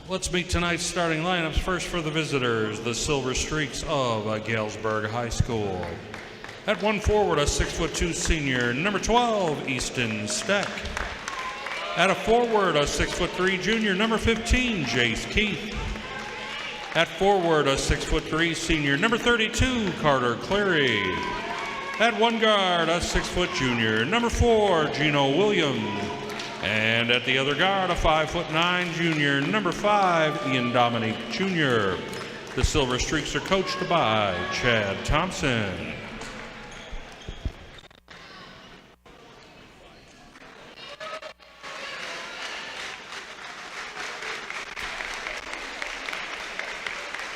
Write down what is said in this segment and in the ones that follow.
Let's meet tonight's starting lineups. First for the visitors, the Silver Streaks of Galesburg High School. At one forward, a 6'2" senior, number 12, Easton Steck. At a forward, a 6'3" junior, number 15, Jace Keith. At forward, a 6'3" senior, number 32, Carter Clary. At one guard, a 6' junior, number 4, Gino Williams. And at the other guard, a 5'9" junior, number 5, Ian Dominique Jr. The Silver Streaks are coached by Chad Thompson.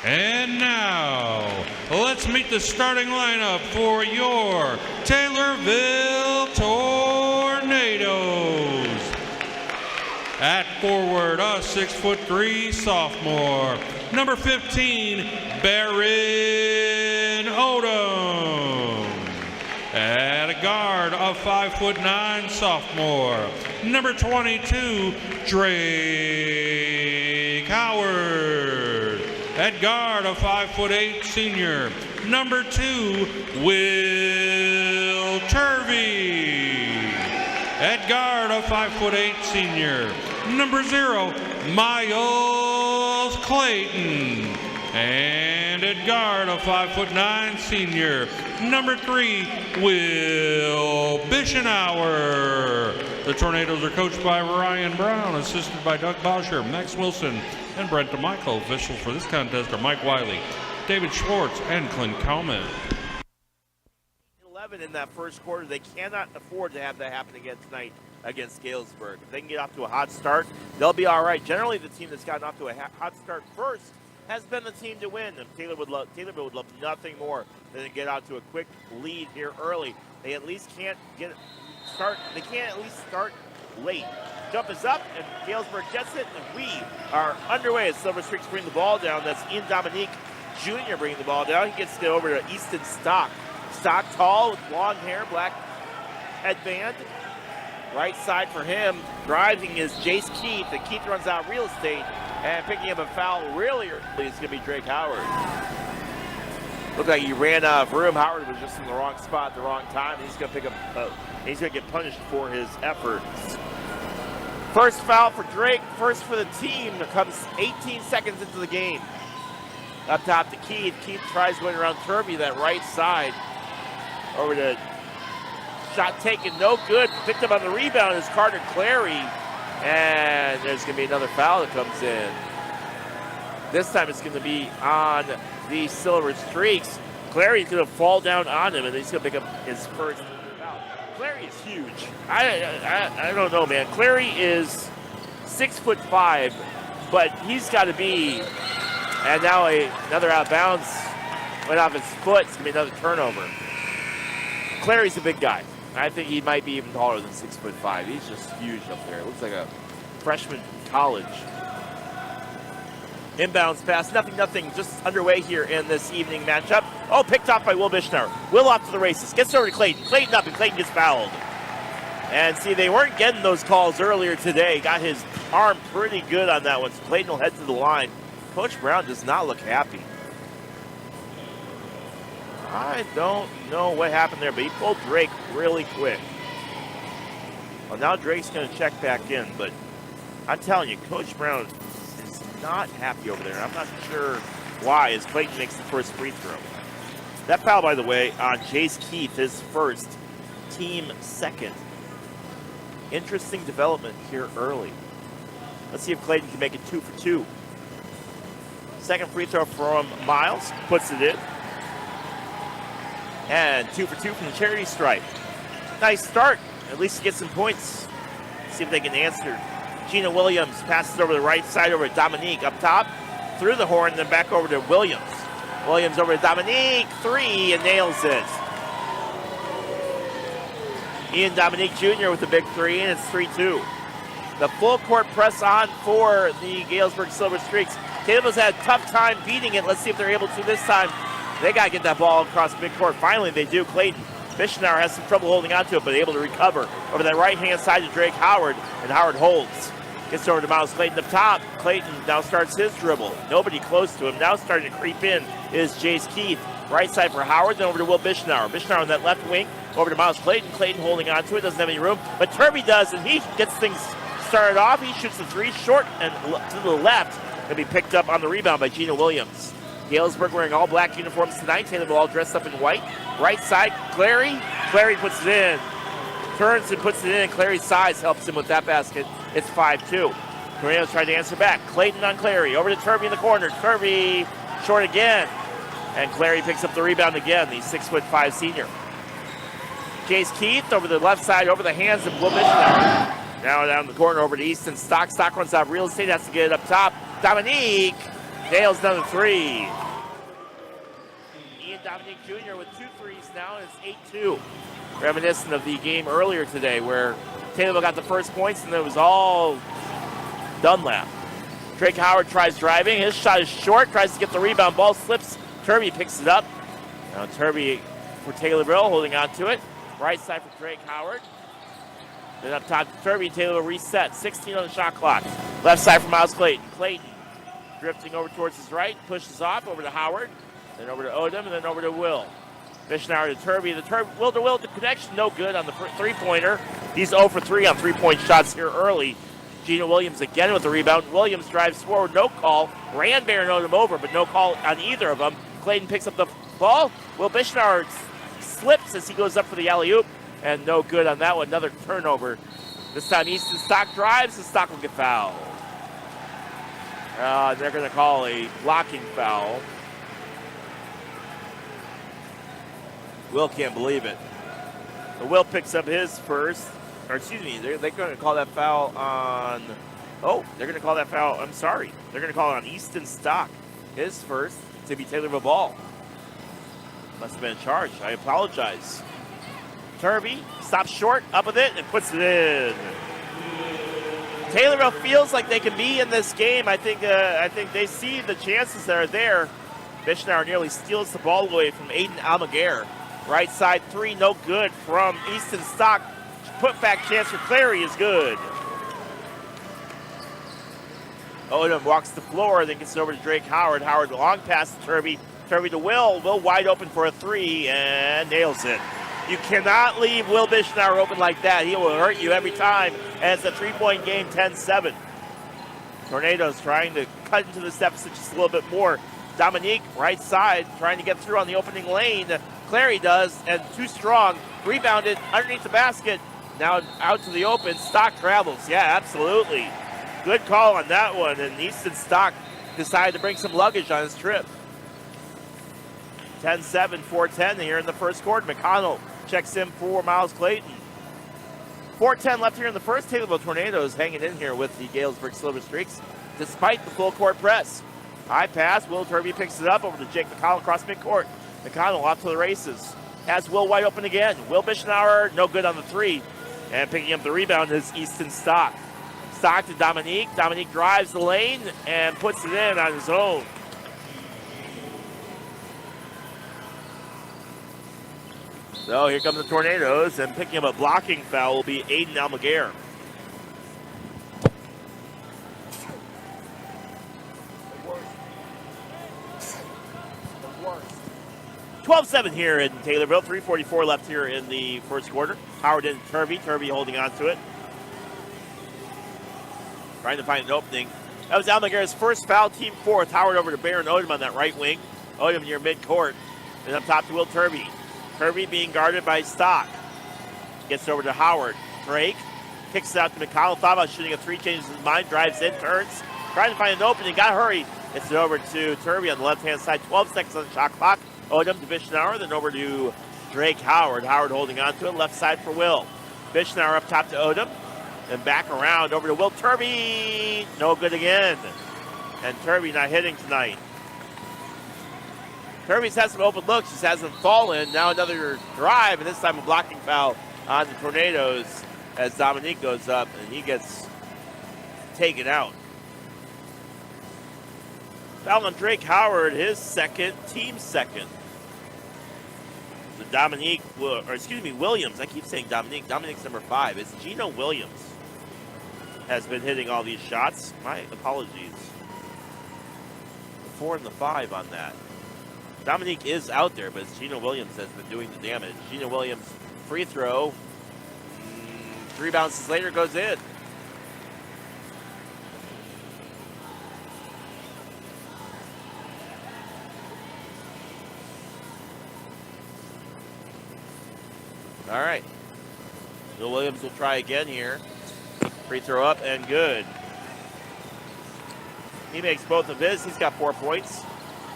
And now, let's meet the starting lineup for your Taylorville Tornadoes. At forward, a 6'3" sophomore, number 15, Barron Odom. At a guard, a 5'9" sophomore, number 22, Drake Howard. At guard, a 5'8" senior, number 2, Will Turvey. At guard, a 5'8" senior, number 0, Miles Clayton. And at guard, a 5'9" senior, number 3, Will Bischenauer. The Tornadoes are coached by Ryan Brown, assisted by Doug Bosher, Max Wilson, and Brent DeMichael. Officials for this contest are Mike Wiley, David Schwartz, and Clint Kalman. 11 in that first quarter. They cannot afford to have that happen again tonight against Galesburg. If they can get off to a hot start, they'll be all right. Generally, the team that's gotten off to a hot start first has been the team to win. And Taylorville would love nothing more than to get out to a quick lead here early. They at least can't start late. Jump is up, and Galesburg gets it, and we are underway as Silver Streaks bring the ball down. That's Ian Dominique Jr. bringing the ball down. He gets it over to Easton Stock. Stock tall with long hair, black headband. Right side for him. Driving is Jace Keith, and Keith runs out real estate, and picking up a foul really early is going to be Drake Howard. Looked like he ran out of room. Howard was just in the wrong spot at the wrong time, and he's going to he's going to get punished for his efforts. First foul for Drake, first for the team. It comes 18 seconds into the game. Up top to Keith. Keith tries going around Turvey, that right side. Over to shot taken, no good. Picked up on the rebound is Carter Clary. And there's going to be another foul that comes in. This time it's going to be on the Silver Streaks. Clary's going to fall down on him, and he's going to pick up his first foul. Clary is huge. I don't know, man. Clary is 6'5", but he's got to be. And now another out of bounds went off his foot. It's going to be another turnover. Clary's a big guy. I think he might be even taller than 6'5". He's just huge up there. It looks like a freshman in college. Inbounds pass, nothing, just underway here in this evening matchup. Oh, picked off by Will Bischenauer. Will off to the races, gets over to Clayton. Clayton up, and Clayton gets fouled. And see, they weren't getting those calls earlier today. Got his arm pretty good on that one, so Clayton will head to the line. Coach Brown does not look happy. I don't know what happened there, but he pulled Drake really quick. Well, now Drake's going to check back in, but I'm telling you, Coach Brown is not happy over there. I'm not sure why, as Clayton makes the first free throw. That foul, by the way, on Jace Keith, his first, team second. Interesting development here early. Let's see if Clayton can make it 2 for 2. Second free throw from Miles, puts it in. And 2 for 2 from the charity stripe. Nice start. At least get some points. See if they can answer. Gina Williams passes over the right side over to Dominique up top. Through the horn, then back over to Williams. Williams over to Dominique. 3 and nails it. Ian Dominique Jr. with the big 3, and it's 3-2. The full court press on for the Galesburg Silver Streaks. Taylorville's had a tough time beating it. Let's see if they're able to this time. They got to get that ball across midcourt. Finally, they do. Clayton Bischenauer has some trouble holding on to it, but able to recover over that right-hand side to Drake Howard, and Howard holds. Gets over to Miles Clayton up top. Clayton now starts his dribble. Nobody close to him. Now starting to creep in is Jace Keith. Right side for Howard, then over to Will Bischenauer. Bischenauer on that left wing, over to Miles Clayton. Clayton holding on to it, doesn't have any room. But Turby does, and he gets things started off. He shoots the three short and to the left. Going to be picked up on the rebound by Gina Williams. Galesburg wearing all black uniforms tonight. Taylorville all dressed up in white. Right side, Clary. Clary puts it in. Turns and puts it in. Clary's size helps him with that basket. It's 5-2. Tornadoes trying to answer back. Clayton on Clary. Over to Turby in the corner. Turby short again. And Clary picks up the rebound again, the 6'5" senior. Jace Keith over the left side, over the hands of Will Bischenauer. Now down the corner over to Easton Stock. Stock runs out of real estate, has to get it up top. Dominique nails another three. Ian Dominique Jr. with 2 threes now, and it's 8-2. Reminiscent of the game earlier today where Taylorville got the first points and it was all Dunlap. Drake Howard tries driving. His shot is short, tries to get the rebound. Ball slips. Turby picks it up. Now Turby for Taylorville holding on to it. Right side for Drake Howard. Then up top to Turby. Taylorville reset. 16 on the shot clock. Left side for Miles Clayton. Clayton drifting over towards his right. Pushes off over to Howard. Then over to Odom and then over to Will. Bischenauer to Turby. The Will-to-Will connection no good on the three-pointer. He's 0 for 3 on three-point shots here early. Gina Williams again with the rebound. Williams drives forward, no call. Randberry and Odom over, but no call on either of them. Clayton picks up the ball. Will Bischenauer slips as he goes up for the alley-oop, and no good on that one. Another turnover. This time Easton Stock drives, and Stock will get fouled. They're going to call a blocking foul. Will can't believe it. So Will picks up his first. Or excuse me, they're going to call that foul on... Oh, they're going to call that foul... I'm sorry. They're going to call it on Easton Stock. His first to be Taylorville ball. Must have been a charge. I apologize. Turby stops short, up with it, and puts it in. Taylorville feels like they can be in this game. I think they see the chances that are there. Bischenauer nearly steals the ball away from Aiden Almaguer. Right side three, no good from Easton Stock. Put back chance for Clary is good. Odom walks the floor, then gets it over to Drake Howard. Howard long pass to Turby. Turby to Will. Will wide open for a three and nails it. You cannot leave Will Bischenauer open like that. He will hurt you every time. And it's a three-point game, 10-7. Tornadoes trying to cut into this deficit just a little bit more. Dominique, right side, trying to get through on the opening lane. Clary does, and too strong. Rebounded underneath the basket. Now out to the open. Stock travels. Yeah, absolutely. Good call on that one. And Easton Stock decided to bring some luggage on his trip. 10-7, 4-10 here in the first quarter. McConnell checks in for Miles Clayton. 4:10 left here in the first. Taylorville Tornadoes hanging in here with the Galesburg Silver Streaks despite the full court press. High pass. Will Turby picks it up over to Jake McConnell across midcourt. McConnell off to the races. Has Will wide open again. Will Bischenauer, no good on the three. And picking up the rebound is Easton Stock. Stock to Dominique. Dominique drives the lane and puts it in on his own. So here come the Tornadoes, and picking up a blocking foul will be Aiden Almaguer. 12-7 here in Taylorville. 3:44 left here in the first quarter. Howard and Turby. Turby holding on to it. Trying to find an opening. That was Almaguer's first foul, team fourth. Howard over to Baron Odom on that right wing. Odom near midcourt. And up top to Will Turby. Turby being guarded by Stock. Gets over to Howard. Drake kicks it out to McConnell. Thought about shooting a three, changes his mind, drives in, turns. Trying to find an opening, got hurried. Gets it over to Turby on the left-hand side. 12 seconds on the shot clock. Odom to Bischenauer, then over to Drake Howard. Howard holding on to it, left side for Will. Bischenauer up top to Odom. Then back around over to Will Turby. No good again. And Turby not hitting tonight. Turby's had some open looks, just hasn't fallen. Now another drive, and this time a blocking foul on the Tornadoes as Dominique goes up, and he gets taken out. Foul on Drake Howard, his second, team second. So Williams. I keep saying Dominique. Dominique's number 5. It's Gino Williams. has been hitting all these shots. My apologies. The 4 and the 5 on that. Dominique is out there, but Gina Williams has been doing the damage. Gina Williams, free throw. 3 bounces later, goes in. All right. Gina Williams will try again here. Free throw up and good. He makes both of his. He's got 4 points.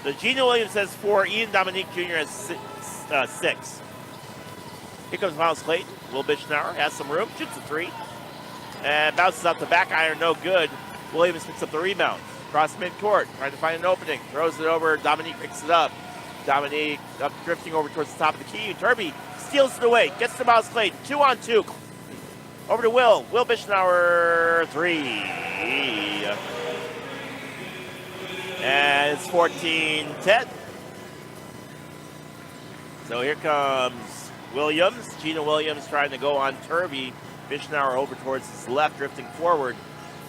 The Gina Williams has 4. Ian Dominique Jr. has 6. Here comes Miles Clayton. Will Bischnauer has some room. Shoots a 3. And bounces out the back iron. No good. Williams picks up the rebound. Cross midcourt. Trying to find an opening. Throws it over. Dominique picks it up. Dominique up drifting over towards the top of the key. Turby steals it away. Gets to Miles Clayton. 2-on-2. Over to Will. Will Bischnauer. 3. And it's 14-10. So here comes Williams. Gina Williams trying to go on Turby. Bischnauer over towards his left, drifting forward.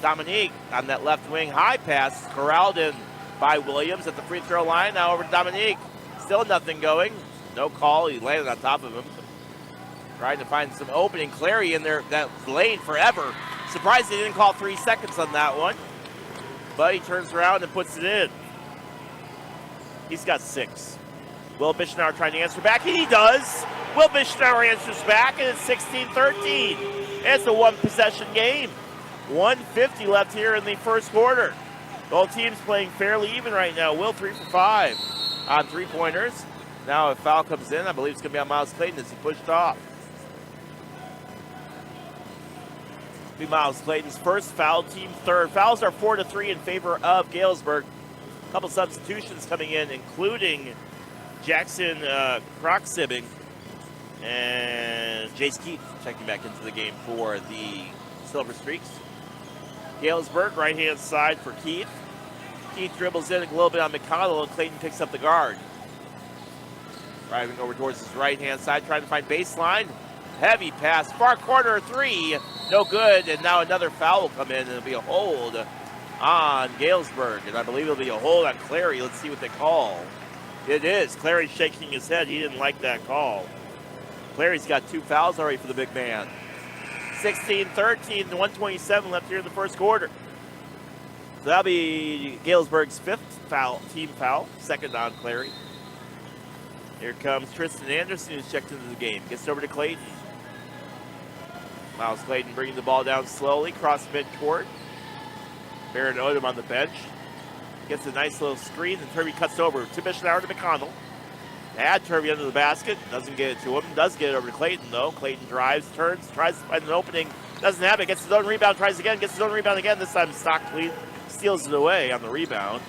Dominique on that left wing. High pass. Corralled in by Williams at the free throw line. Now over to Dominique. Still nothing going. No call. He landed on top of him. Trying to find some opening. Clary in there, that lane forever. Surprised they didn't call 3 seconds on that one. But he turns around and puts it in. He's got 6. Will Bischnauer trying to answer back. He does. Will Bischnauer answers back, and it's 16-13. It's a 1-possession game. 1:50 left here in the first quarter. Both teams playing fairly even right now. Will 3 for 5 on 3-pointers. Now if foul comes in, I believe it's going to be on Miles Clayton as he pushed off. Be Miles Clayton's first foul, team third. Fouls are 4-3 in favor of Galesburg. A couple substitutions coming in, including Jackson Croxsibbing and Jace Keith checking back into the game for the Silver Streaks. Galesburg, right-hand side for Keith. Keith dribbles in a little bit on McConnell, and Clayton picks up the guard. Driving over towards his right-hand side, trying to find baseline. Heavy pass, far corner 3, no good, and now another foul will come in, and it'll be a hold on Galesburg, and I believe it'll be a hold on Clary. Let's see what they call. It is. Clary's shaking his head. He didn't like that call. Clary's got 2 fouls already for the big man. 16-13, 1:27 left here in the first quarter. So that'll be Galesburg's 5th foul, team foul, 2nd on Clary. Here comes Tristan Anderson, who's checked into the game. Gets over to Clayton. Miles Clayton bringing the ball down slowly, cross midcourt. Baron Odom on the bench. Gets a nice little screen, and Turby cuts over to Bischnauer to McConnell. Add Turby under the basket. Doesn't get it to him. Does get it over to Clayton, though. Clayton drives, turns, tries to find an opening. Doesn't have it. Gets his own rebound, tries again, gets his own rebound again. This time Stock steals it away on the rebound.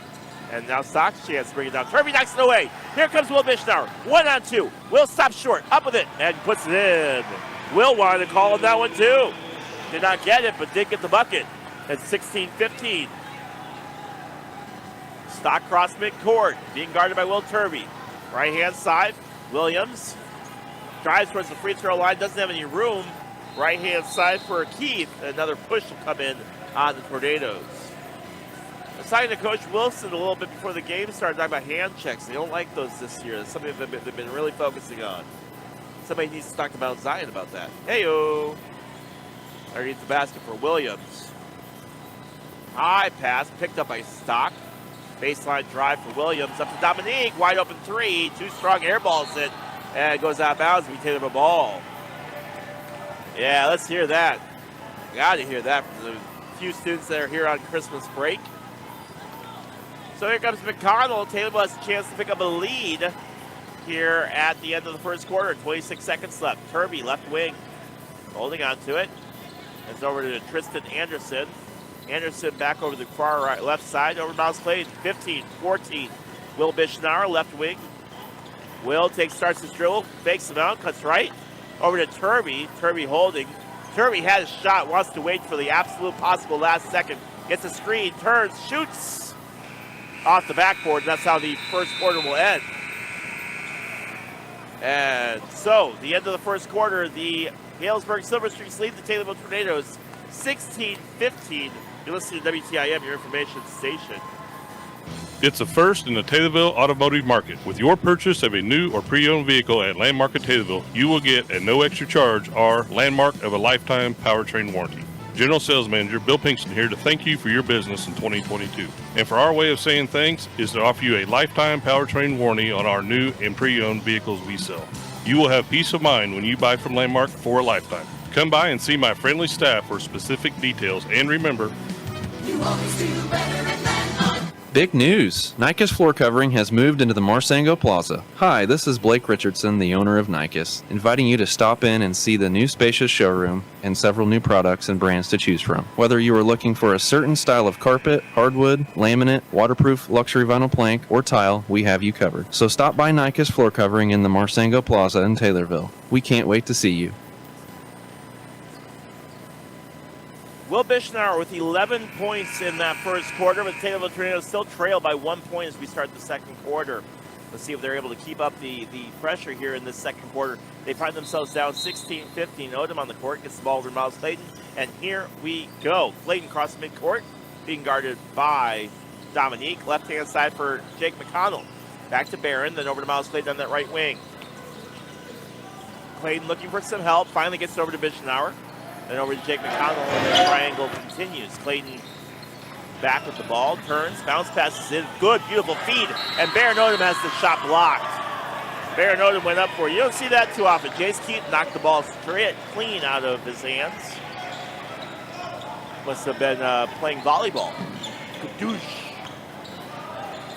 And now Stock's chance to bring it down. Turby knocks it away. Here comes Will Bischnauer. 1-on-2. Will stops short. Up with it and puts it in. Will wanted to call on that one, too. Did not get it, but did get the bucket. It's 16-15. Stock cross midcourt, being guarded by Will Turby. Right-hand side, Williams drives towards the free throw line, doesn't have any room. Right-hand side for Keith. Another push will come in on the Tornadoes. I was talking to Coach Wilson a little bit before the game started, talking about hand checks. They don't like those this year. That's something they've been really focusing on. Somebody needs to talk to Mount Zion about that. Hey-o! Underneath the basket for Williams. High pass, picked up by Stock. Baseline drive for Williams. Up to Dominique. Wide open 3. 2 strong air balls it. And it goes out of bounds. We take a ball. Yeah, let's hear that. Got to hear that from the few students that are here on Christmas break. So here comes McConnell. Taylorville has a chance to pick up a lead here at the end of the first quarter. 26 seconds left. Turby, left wing. Holding on to it. It's over to Tristan Anderson. Anderson back over the far right, left side, over Miles Clayton. 15-14. Will Bischnauer, left wing. Will starts his dribble, fakes him out, cuts right. Over to Turby. Turby holding. Turby had a shot, wants to wait for the absolute possible last second. Gets a screen, turns, shoots off the backboard. And that's how the first quarter will end. And so, the end of the first quarter, the Galesburg Silver Streaks lead the Taylorville Tornadoes 16-15. You're listening to WTIM, your information station. It's a first in the Taylorville automotive market. With your purchase of a new or pre-owned vehicle at Landmark at Taylorville, you will get at no extra charge our Landmark of a lifetime powertrain warranty. General Sales Manager Bill Pinkston here to thank you for your business in 2022. And for our way of saying thanks is to offer you a lifetime powertrain warranty on our new and pre-owned vehicles we sell. You will have peace of mind when you buy from Landmark for a lifetime. Come by and see my friendly staff for specific details, and remember, you always do better at Landmark. Big news! Nykus Floor Covering has moved into the Marsango Plaza. Hi, this is Blake Richardson, the owner of Nykus, inviting you to stop in and see the new spacious showroom and several new products and brands to choose from. Whether you are looking for a certain style of carpet, hardwood, laminate, waterproof luxury vinyl plank, or tile, we have you covered. So stop by Nykus Floor Covering in the Marsango Plaza in Taylorville. We can't wait to see you. Will Bishnauer with 11 points in that first quarter, but Taylorville Tornadoes still trail by 1 point as we start the second quarter. Let's see if they're able to keep up the pressure here in this second quarter. They find themselves down 16-15. Odom on the court gets the ball over to Miles Clayton, and here we go. Clayton across midcourt, being guarded by Dominique. Left-hand side for Jake McConnell. Back to Barron, then over to Miles Clayton on that right wing. Clayton looking for some help, finally gets it over to Bishnauer. Then over to Jake McConnell, and the triangle continues. Clayton back with the ball, turns, bounce passes in. Good, beautiful feed, and Baron Odom has the shot blocked. Baron Odom went up for it. You don't see that too often. Jace Keaton knocked the ball straight clean out of his hands. Must have been playing volleyball. Kadoosh.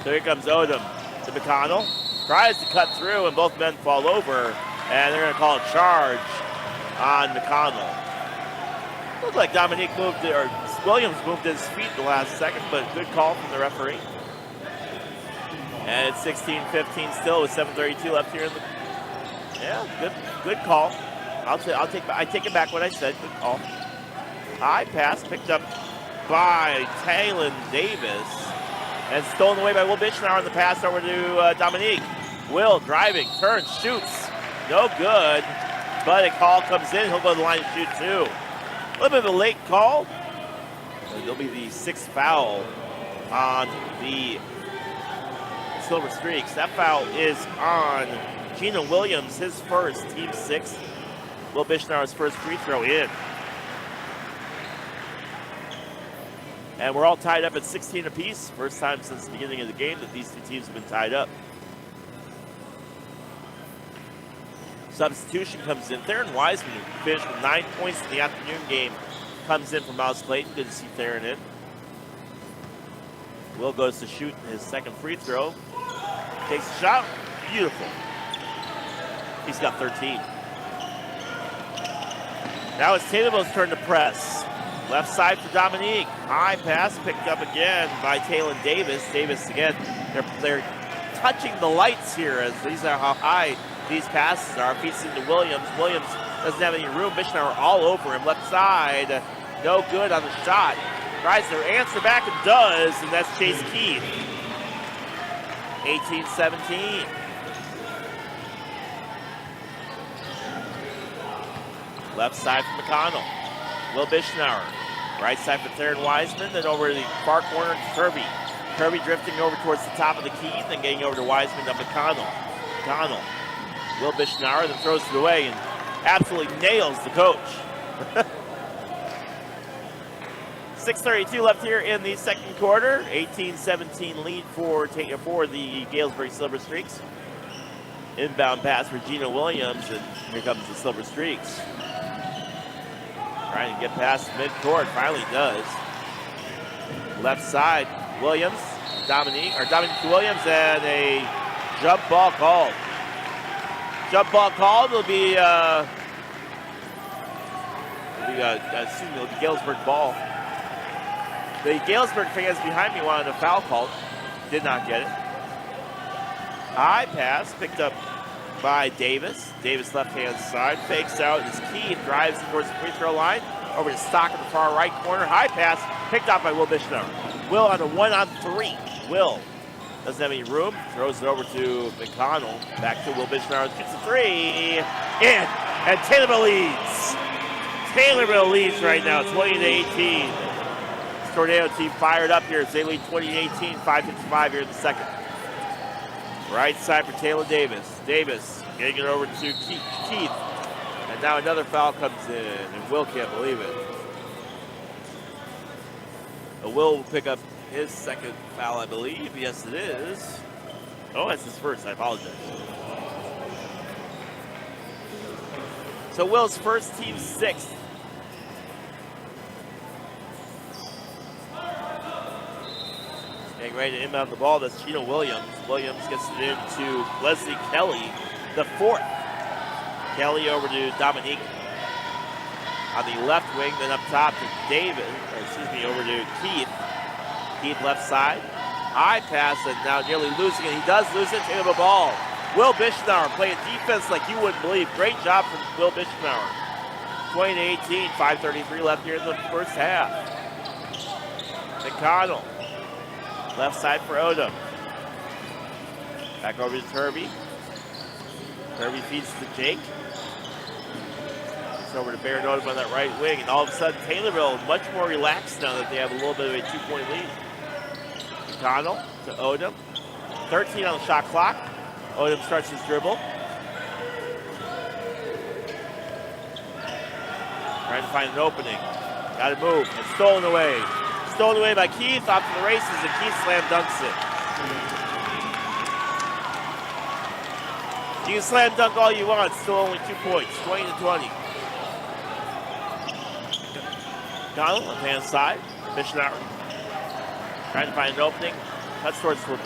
So here comes Odom to McConnell. Tries to cut through, and both men fall over, and they're going to call a charge on McConnell. Looked like Dominique moved, or Williams moved his feet the last second, but good call from the referee. And it's 16-15 still with 7:32 left here in the. Yeah, good call. I take it back what I said. Good call. High pass picked up by Taylon Davis and stolen away by Will Bishnauer on the pass over to Dominique. Will driving, turns, shoots, no good. But a call comes in. He'll go to the line to shoot too. A little bit of a late call. It'll be the sixth foul on the Silver Streaks. That foul is on Gino Williams, his first, team sixth. Will Bishnauer's first free throw in. And we're all tied up at 16 apiece. First time since the beginning of the game that these two teams have been tied up. Substitution comes in. Theron Wiseman, who finished with 9 points in the afternoon game, comes in for Miles Clayton. Good to see Theron in. Will goes to shoot his second free throw. Takes a shot. Beautiful. He's got 13. Now it's Taylorville's turn to press. Left side for Dominique. High pass picked up again by Taylon Davis. Davis again. They're touching the lights here as these are how high these passes are. Feeds into Williams. Williams doesn't have any room. Bishnauer all over him. Left side. No good on the shot. Tries to answer back and does, and that's Chase Keith. 18-17. Left side for McConnell. Will Bishnauer. Right side for Theron Wiseman. Then over to the far corner to Kirby. Kirby drifting over towards the top of the key. Then getting over to Wiseman to McConnell. McConnell. Will Bishnauer then throws it away and absolutely nails the coach. 6:32 left here in the second quarter. 18-17 lead for the Galesburg Silver Streaks. Inbound pass for Gino Williams, and here comes the Silver Streaks. Trying to get past midcourt, finally does. Left side, Williams, Dominique to Williams, and a jump ball called. Jump ball called. It'll be Galesburg ball. The Galesburg fans behind me wanted a foul called. Did not get it. High pass picked up by Davis. Davis left-hand side. Fakes out as Keith drives towards the free throw line. Over to Stock in the far right corner. High pass picked up by Will Bishnauer. Will on a 1-on-3. Will doesn't have any room. Throws it over to Taylorville leads right now, 20-18. This Tornado team fired up here as they lead 20-18, 5:55 here in the second. Right side for Taylor Davis. Davis getting it over to Keith. And now another foul comes in, and Will can't believe it. Will pick up his second foul, I believe. Yes, it is. Oh, that's his first. I apologize. So Will's first, team sixth. Getting ready to inbound the ball. That's Chino Williams. Williams gets it into Leslie Kelly, the fourth. Kelly over to Dominique on the left wing, then up top to over to Keith. Keith left side. High pass and now nearly losing it. He does lose it. Take up a ball. Will Bischenauer playing defense like you wouldn't believe. Great job from Will Bischenauer. 20-18, 5:33 left here in the first half. McConnell. Left side for Odom. Back over to Turvey. Turvey feeds to Jake. It's over to Baron Odom on that right wing. And all of a sudden, Taylorville much more relaxed now that they have a little bit of a 2-point lead. McConnell to Odom. 13 on the shot clock. Odom starts his dribble. Trying to find an opening. Got to move. It's stolen away. Stolen away by Keith. Off to the races, and Keith slam dunks it. You can slam dunk all you want. Still only 2 points. 20-20. McConnell, left-hand side. Bischenauer. Trying to find an opening. Cuts towards the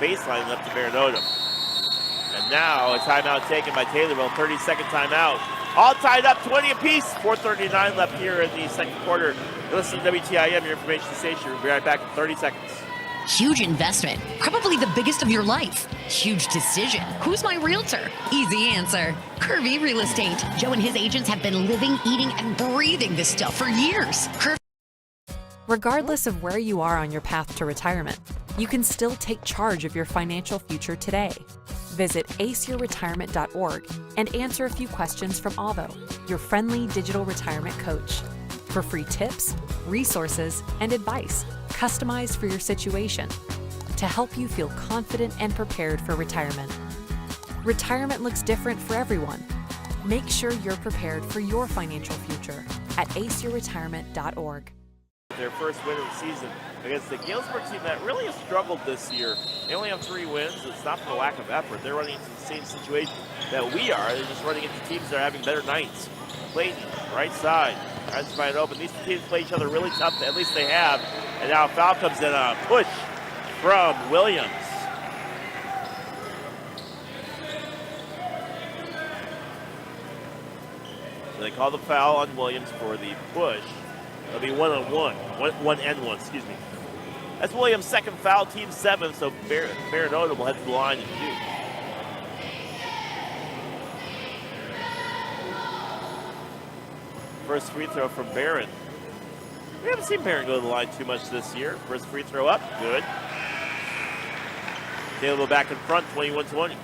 baseline and left to Baron Odom. And now a timeout taken by Taylorville. 30-second timeout. All tied up, 20 apiece. 4:39 left here in the second quarter. You listen to WTIM, your information station. We'll be right back in 30 seconds. Huge investment, probably the biggest of your life. Huge decision. Who's my realtor? Easy answer. Curvy Real Estate. Joe and his agents have been living, eating, and breathing this stuff for years. Regardless of where you are on your path to retirement, you can still take charge of your financial future today. Visit aceyourretirement.org and answer a few questions from Avo, your friendly digital retirement coach, for free tips, resources, and advice customized for your situation to help you feel confident and prepared for retirement. Retirement looks different for everyone. Make sure you're prepared for your financial future at aceyourretirement.org. Their first win of the season against the Galesburg team that really has struggled this year. They only have 3 wins. It's not for lack of effort. They're running into the same situation that we are. They're just running into teams that are having better nights. Clayton, right side. Tries to find it open. These two teams play each other really tough. At least they have. And now a foul comes in on a push from Williams. So they call the foul on Williams for the push. It'll be 1-on-1. 1-and-1, excuse me. That's Williams' second foul, team 7, so Baron Odom will head to the line in 2. First free throw from Barron. We haven't seen Barron go to the line too much this year. First free throw up, good. Taylorville back in front, 21-20.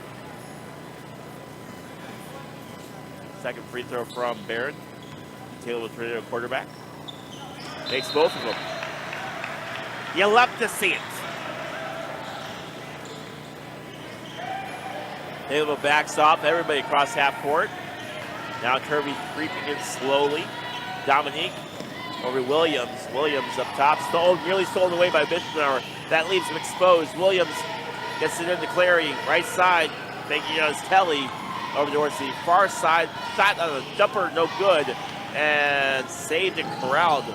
Second free throw from Barron. Taylorville Tornado quarterback. Takes both of them. You love to see it. Taylorville backs off, everybody across half court. Now Turvey creeping in slowly. Dominique over Williams. Williams up top. Nearly stolen away by Bischenauer. That leaves him exposed. Williams gets it into Clary. Right side. Thinking it was Kelly. Over towards the far side. Shot on a jumper, no good. And saved and corralled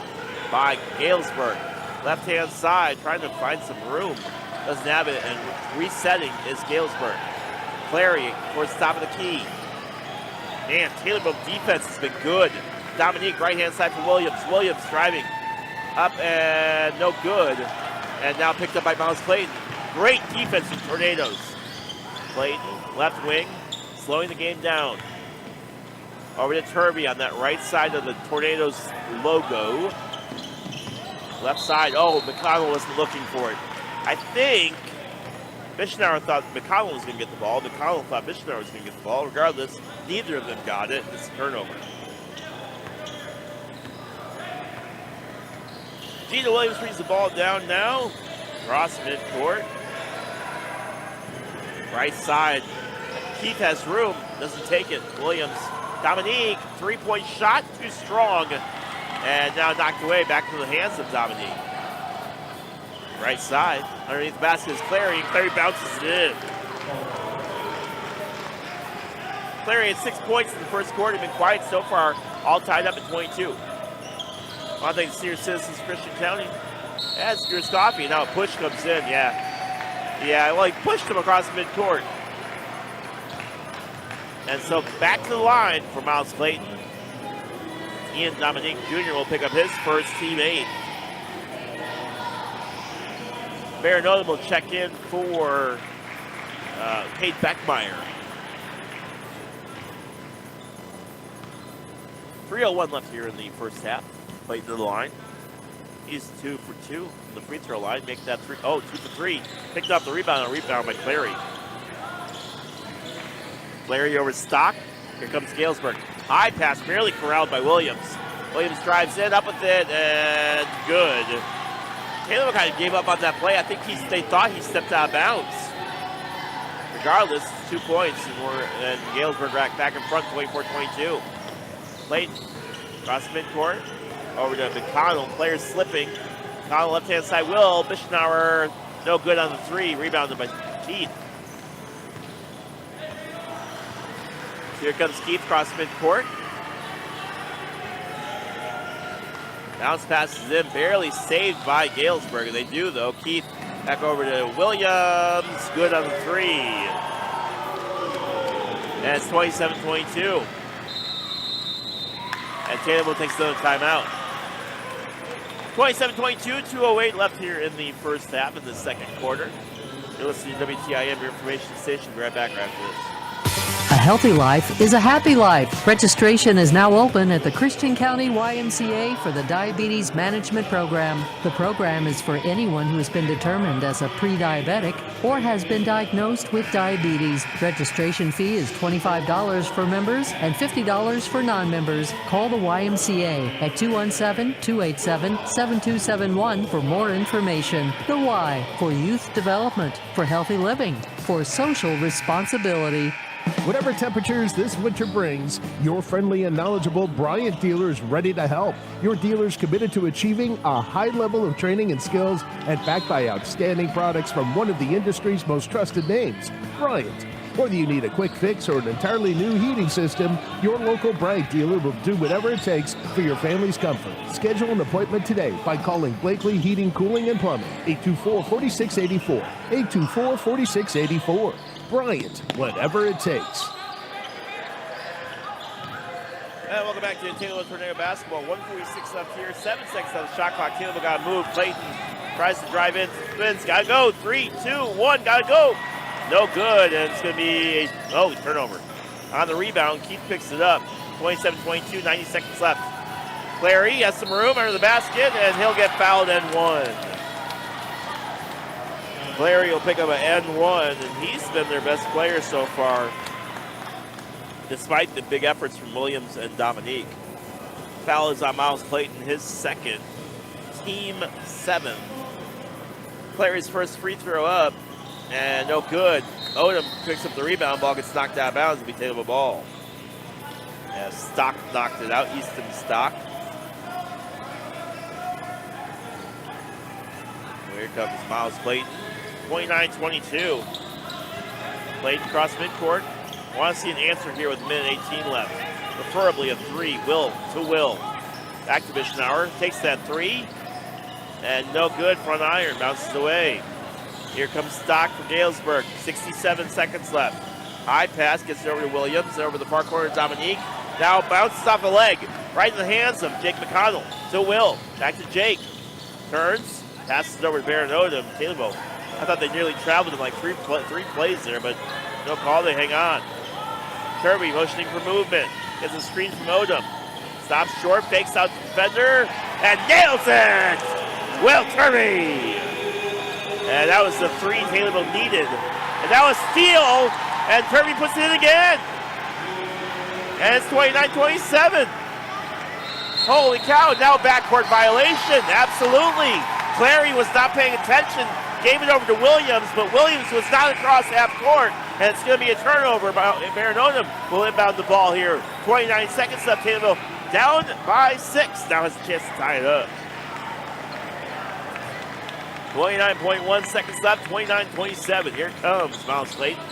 by Galesburg. Left-hand side, trying to find some room. Doesn't have it, and resetting is Galesburg. Clary towards the top of the key. Man, Taylorville defense has been good. Dominique, right-hand side for Williams. Williams driving up and no good. And now picked up by Miles Clayton. Great defense from Tornadoes. Clayton, left wing, slowing the game down. Over to Turvey on that right side of the Tornadoes logo. Left side, McConnell wasn't looking for it. I think Bischenauer thought McConnell was going to get the ball. McConnell thought Bischenauer was going to get the ball. Regardless, neither of them got it. It's a turnover. Gina Williams brings the ball down now. Cross midcourt. Right side. Keith has room. Doesn't take it. Williams. Dominique. Three-point shot. Too strong. And now knocked away. Back to the hands of Dominique. Right side. Underneath the basket is Clary. Clary bounces it in. Clary had 6 points in the first quarter. Been quiet so far. All tied up at 22. I think Senior Citizens Christian County has Gruscoffy. Now a push comes in. Yeah, well, he pushed him across the midcourt. And so back to the line for Miles Clayton. Ian Dominique Jr. will pick up his first team 8. Baronota will check in for Kate Beckmeyer. 3:01 left here in the first half. Clayton to the line. He's 2 for 2 from the free throw line. Make that 3. Oh, 2 for 3. Picked up the rebound. A rebound by Clary. Clary over Stock. Here comes Galesburg. High pass, barely corralled by Williams. Williams drives in, up with it, and good. Taylor kind of gave up on that play. I think they thought he stepped out of bounds. Regardless, 2 points, and Galesburg back in front, 24-22. Clayton, across midcourt, over to McConnell. Players slipping. McConnell left-hand side, Will. Bischnauer, no good on the 3. Rebounded by Keith. Here comes Keith across midcourt. Bounce passes in, barely saved by Galesburg. They do, though. Keith back over to Williams. Good on the 3. And it's 27-22. And Taylorville takes another timeout. 27-22, 2:08 left here in the first half of the second quarter. You're listening to WTIM, your information station. Be right back after this. A healthy life is a happy life. Registration is now open at the Christian County YMCA for the Diabetes Management Program. The program is for anyone who has been determined as a pre-diabetic or has been diagnosed with diabetes. Registration fee is $25 for members and $50 for non-members. Call the YMCA at 217-287-7271 for more information. The Y for youth development, for healthy living, for social responsibility. Whatever temperatures this winter brings, your friendly and knowledgeable Bryant dealer is ready to help. Your dealer is committed to achieving a high level of training and skills and backed by outstanding products from one of the industry's most trusted names, Bryant. Whether you need a quick fix or an entirely new heating system, your local Bryant dealer will do whatever it takes for your family's comfort. Schedule an appointment today by calling Blakely Heating, Cooling, and Plumbing, 824-4684, 824-4684. Bryant, whatever it takes. And welcome back to Taylorville Tornado Basketball. 1:46 left here, 7 seconds on the shot clock. Taylorville got moved. Clayton tries to drive in, spins, gotta go. 3, 2, 1, gotta go. No good, and it's gonna be a turnover. On the rebound, Keith picks it up. 27-22, 90 seconds left. Clary has some room under the basket, and he'll get fouled and 1. Clary will pick up an N1, and he's been their best player so far, despite the big efforts from Williams and Dominique. Foul is on Miles Clayton, his second, team 7. Clary's first free throw up, and no good. Odom picks up the rebound, ball gets knocked out of bounds, it'll be Taylorville ball. As Stock knocked it out, Easton Stock. Here comes Miles Clayton. 29-22. Clayton across midcourt. Want to see an answer here with a minute 18 left. Preferably a 3. Will. Back to Bischnauer. Takes that 3. And no good. Front iron. Bounces away. Here comes Stock for Galesburg. 67 seconds left. High pass. Gets it over to Williams. Over the far corner to Dominique. Now bounces off the leg. Right in the hands of Jake McConnell. To Will. Back to Jake. Turns. Passes it over to Baron Odom. Taylorville. I thought they nearly traveled in like three plays there, but no call. They hang on. Kirby motioning for movement. Gets a screen from Odom. Stops short, fakes out the defender, and nails it! Will Kirby! And that was the 3 Taylorville needed. And that was steal, and Kirby puts it in again. And it's 29-27. Holy cow, now backcourt violation. Absolutely. Clary was not paying attention, gave it over to Williams, but Williams was not across half court, and it's going to be a turnover. Maranona will inbound the ball here. 29 seconds left. Taylorville down by 6. Now has a chance to tie it up. 29.1 seconds left. 29-27. Here comes Miles Clayton.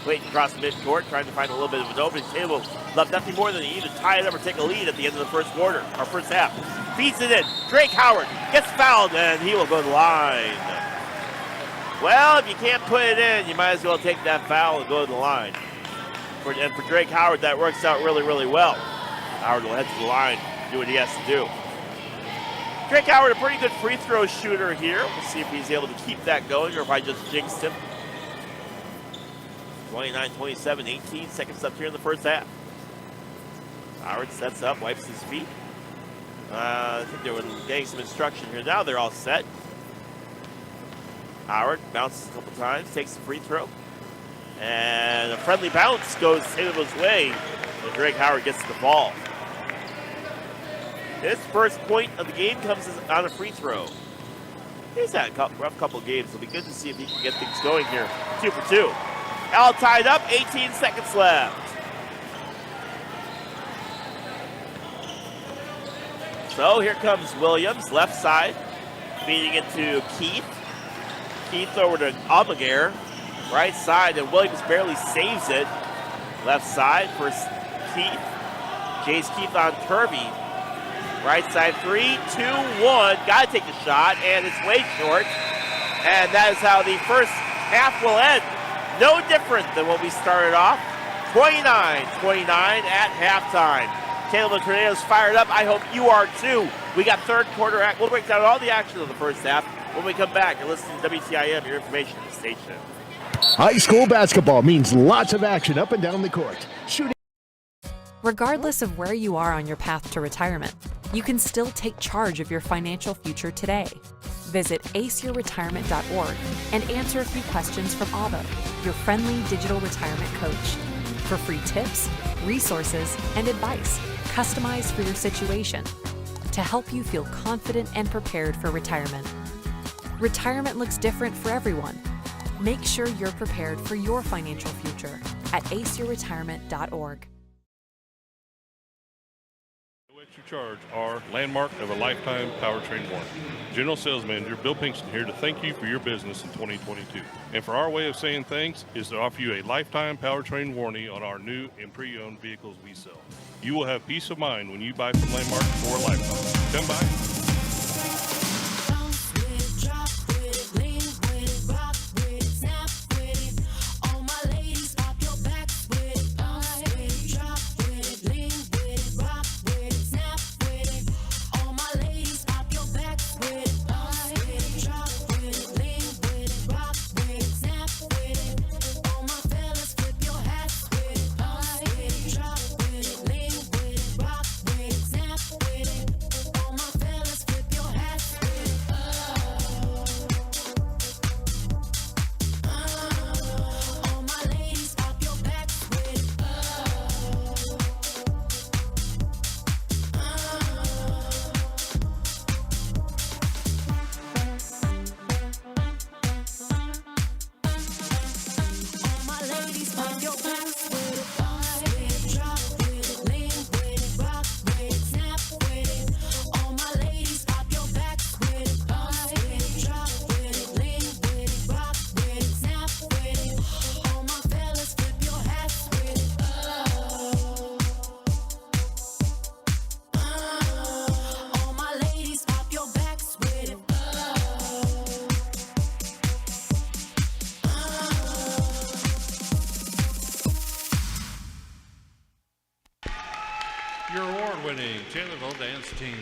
Clayton across midcourt, trying to find a little bit of an opening. Taylorville left nothing more than either tie it up or take a lead at the end of the first quarter, or first half. Feeds it in. Drake Howard gets fouled, and he will go to the line. Well, if you can't put it in, you might as well take that foul and go to the line. And for Drake Howard, that works out really, really well. Howard will head to the line, do what he has to do. Drake Howard, a pretty good free throw shooter here. We'll see if he's able to keep that going or if I just jinxed him. 29-27, 18 seconds left here in the first half. Howard sets up, wipes his feet. I think they were getting some instruction here. Now they're all set. Howard bounces a couple times, takes the free throw. And a friendly bounce goes Taylorville's way. And Drake Howard gets the ball. His first point of the game comes on a free throw. He's had a rough couple of games. It'll be good to see if he can get things going here. 2 for 2. All tied up, 18 seconds left. So here comes Williams, left side, feeding it to Keith. Keith over to Almaguer, right side, and Williams barely saves it. Left side for Keith. Jace Keith on Kirby. Right side, 3, 2, 1. Got to take the shot, and it's way short. And that is how the first half will end. No different than when we started off. 29-29 at halftime. Taylorville Tornadoes fired up. I hope you are too. We got third quarter act. We'll break down all the action of the first half when we come back. You're listening to WTIM, your information station. High school basketball means lots of action up and down the court. Shooting. Regardless of where you are on your path to retirement, you can still take charge of your financial future today. Visit aceyourretirement.org and answer a few questions from Avo, your friendly digital retirement coach. For free tips, resources, and advice customized for your situation to help you feel confident and prepared for retirement. Retirement looks different for everyone. Make sure you're prepared for your financial future at aceyourretirement.org. No extra charge are landmark of a lifetime powertrain warranty. General Sales Manager Bill Pinkston here to thank you for your business in 2022. And for our way of saying thanks is to offer you a lifetime powertrain warranty on our new and pre-owned vehicles we sell. You will have peace of mind when you buy from Landmark for a lifetime. Come by. Your award-winning Taylorville dance team.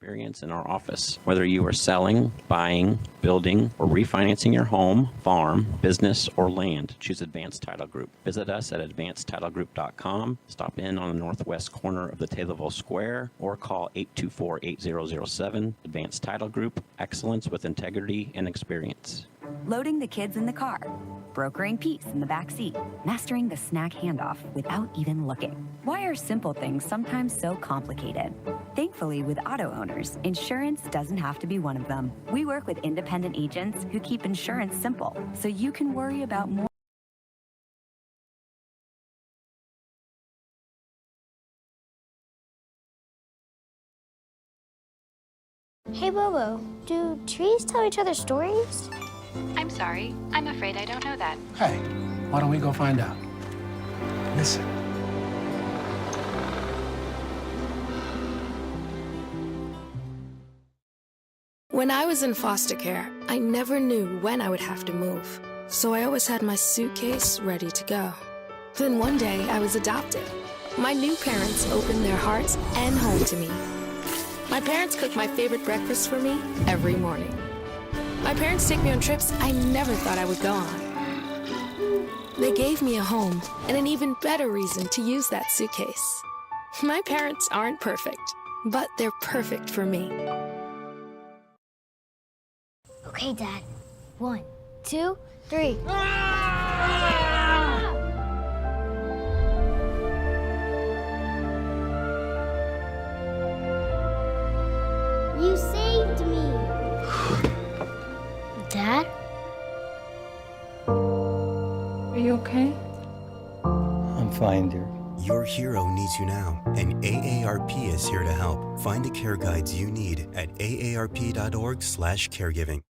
experience in our office. Whether you are selling, buying, building, or refinancing your home, farm, business, or land, choose Advanced Title Group. Visit us at advancedtitlegroup.com. Stop in on the northwest corner of the Taylorville Square or call 824-8007. Advanced Title Group, excellence with integrity and experience. Loading the kids in the car, brokering peace in the back seat, mastering the snack handoff without even looking. Why are simple things sometimes so complicated? Thankfully, with auto owners, insurance doesn't have to be one of them. We work with independent agents who keep insurance simple, so you can worry about more. Hey Bobo, do trees tell each other stories? I'm sorry. I'm afraid I don't know that. Hey, why don't we go find out? Listen. When I was in foster care, I never knew when I would have to move. So I always had my suitcase ready to go. Then one day I was adopted. My new parents opened their hearts and home to me. My parents cook my favorite breakfast for me every morning. My parents take me on trips I never thought I would go on. They gave me a home and an even better reason to use that suitcase. My parents aren't perfect, but they're perfect for me. Okay, Dad. 1, 2, 3. You saved me. Dad? Are you okay? I'm fine, dear. Your hero needs you now, and AARP is here to help. Find the care guides you need at aarp.org/caregiving.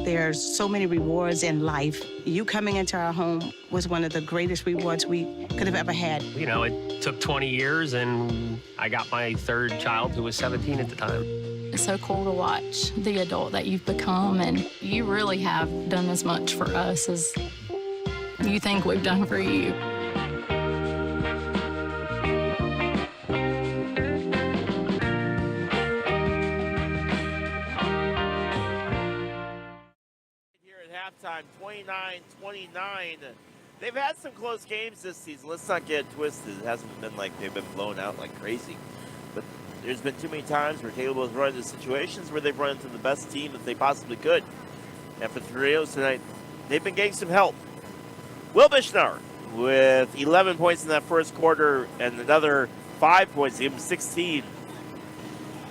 There's so many rewards in life. You coming into our home was one of the greatest rewards we could have ever had. You know, it took 20 years, and I got my third child, who was 17 at the time. It's so cool to watch the adult that you've become, and you really have done as much for us as you think we've done for you. Halftime, 29-29. They've had some close games this season. Let's not get it twisted. It hasn't been like they've been blown out like crazy. But there's been too many times where Taylorville's run into situations where they've run into the best team that they possibly could. And for the Trios tonight, they've been getting some help. Will Bishnauer with 11 points in that first quarter and another 5 points, give him 16.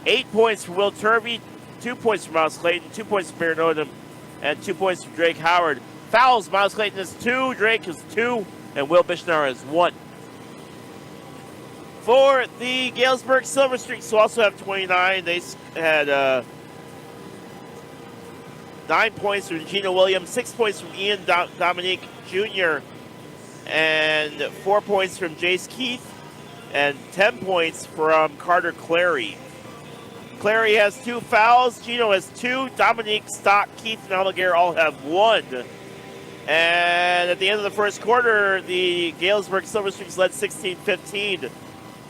8 points for Will Turvey, 2 points for Miles Clayton, 2 points for Baron Odom, and 2 points for Drake Howard. Fouls, Miles Clayton has 2, Drake has 2, and Will Bishnauer has 1. For the Galesburg Silver Streaks, who also have 29, they had 9 points from Gino Williams, 6 points from Ian Dominique Jr., and 4 points from Jace Keith, and 10 points from Carter Clary. Clary has 2 fouls, Gino has 2, Dominique, Stock, Keith, and Almaguer all have 1. And at the end of the first quarter, the Galesburg Silver Streaks led 16-15.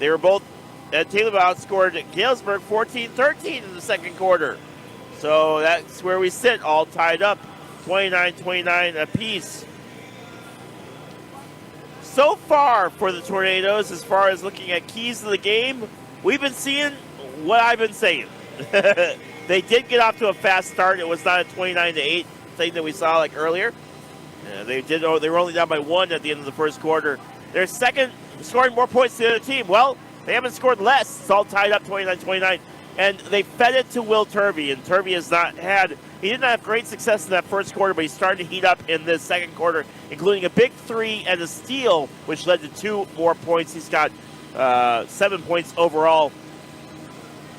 They were both, Taylorville outscored Galesburg 14-13 in the second quarter. So that's where we sit, all tied up, 29-29 apiece. So far for the Tornadoes, as far as looking at keys to the game, we've been seeing what I've been saying. They did get off to a fast start. It was not a 29-8 thing that we saw like earlier. They were only down by 1 at the end of the first quarter. They're second, scoring more points than the other team. Well, they haven't scored less. It's all tied up 29-29. And they fed it to Will Turvey, and Turvey he did not have great success in that first quarter, but he's starting to heat up in this second quarter, including a big 3 and a steal, which led to 2 more points. He's got 7 points overall.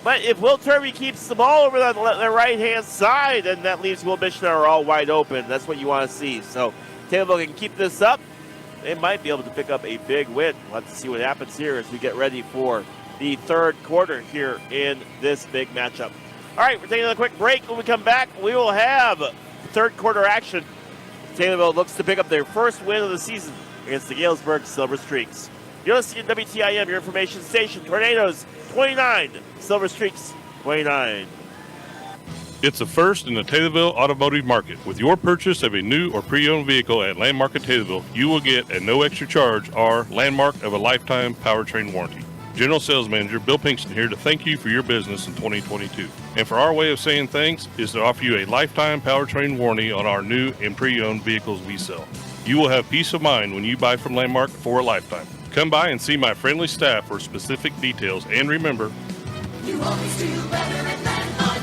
But if Will Turvey keeps the ball over the right-hand side, then that leaves Will Bishnauer all wide open. That's what you want to see. So Taylorville can keep this up. They might be able to pick up a big win. We'll have to see what happens here as we get ready for the third quarter here in this big matchup. All right, we're taking another quick break. When we come back, we will have third quarter action. Taylorville looks to pick up their first win of the season against the Galesburg Silver Streaks. You're listening to WTIM, your information station. Tornadoes 29, Silver Streaks 29. It's a first in the Taylorville automotive market. With your purchase of a new or pre-owned vehicle at Landmark at Taylorville, you will get at no extra charge our Landmark of a Lifetime Powertrain Warranty. General Sales Manager Bill Pinkston here to thank you for your business in 2022. And for our way of saying thanks is to offer you a lifetime powertrain warranty on our new and pre-owned vehicles we sell. You will have peace of mind when you buy from Landmark for a lifetime. Come by and see my friendly staff for specific details. And remember, you always do better at Landmark.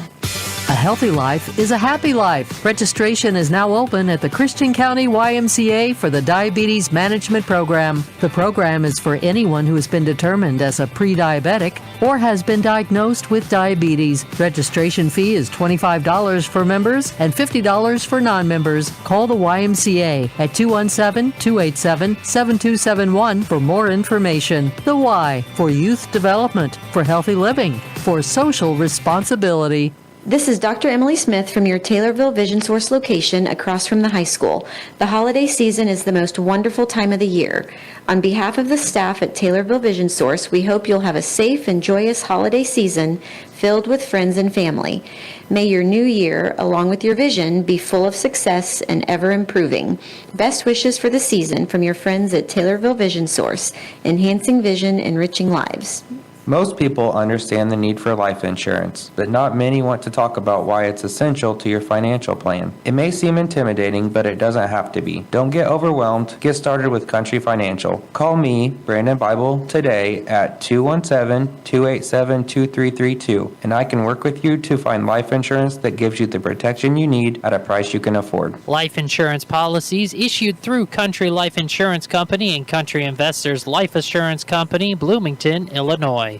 A healthy life is a happy life. Registration is now open at the Christian County YMCA for the Diabetes Management Program. The program is for anyone who has been determined as a pre-diabetic or has been diagnosed with diabetes. Registration fee is $25 for members and $50 for non-members. Call the YMCA at 217-287-7271 for more information. The Y for youth development, for healthy living, for social responsibility. This is Dr. Emily Smith from your Taylorville Vision Source location across from the high school. The holiday season is the most wonderful time of the year. On behalf of the staff at Taylorville Vision Source, we hope you'll have a safe and joyous holiday season filled with friends and family. May your new year, along with your vision, be full of success and ever improving. Best wishes for the season from your friends at Taylorville Vision Source, enhancing vision, enriching lives. Most people understand the need for life insurance, but not many want to talk about why it's essential to your financial plan. It may seem intimidating, but it doesn't have to be. Don't get overwhelmed. Get started with Country Financial. Call me, Brandon Bible, today at 217-287-2332, and I can work with you to find life insurance that gives you the protection you need at a price you can afford. Life insurance policies issued through Country Life Insurance Company and Country Investors Life Assurance Company, Bloomington, Illinois.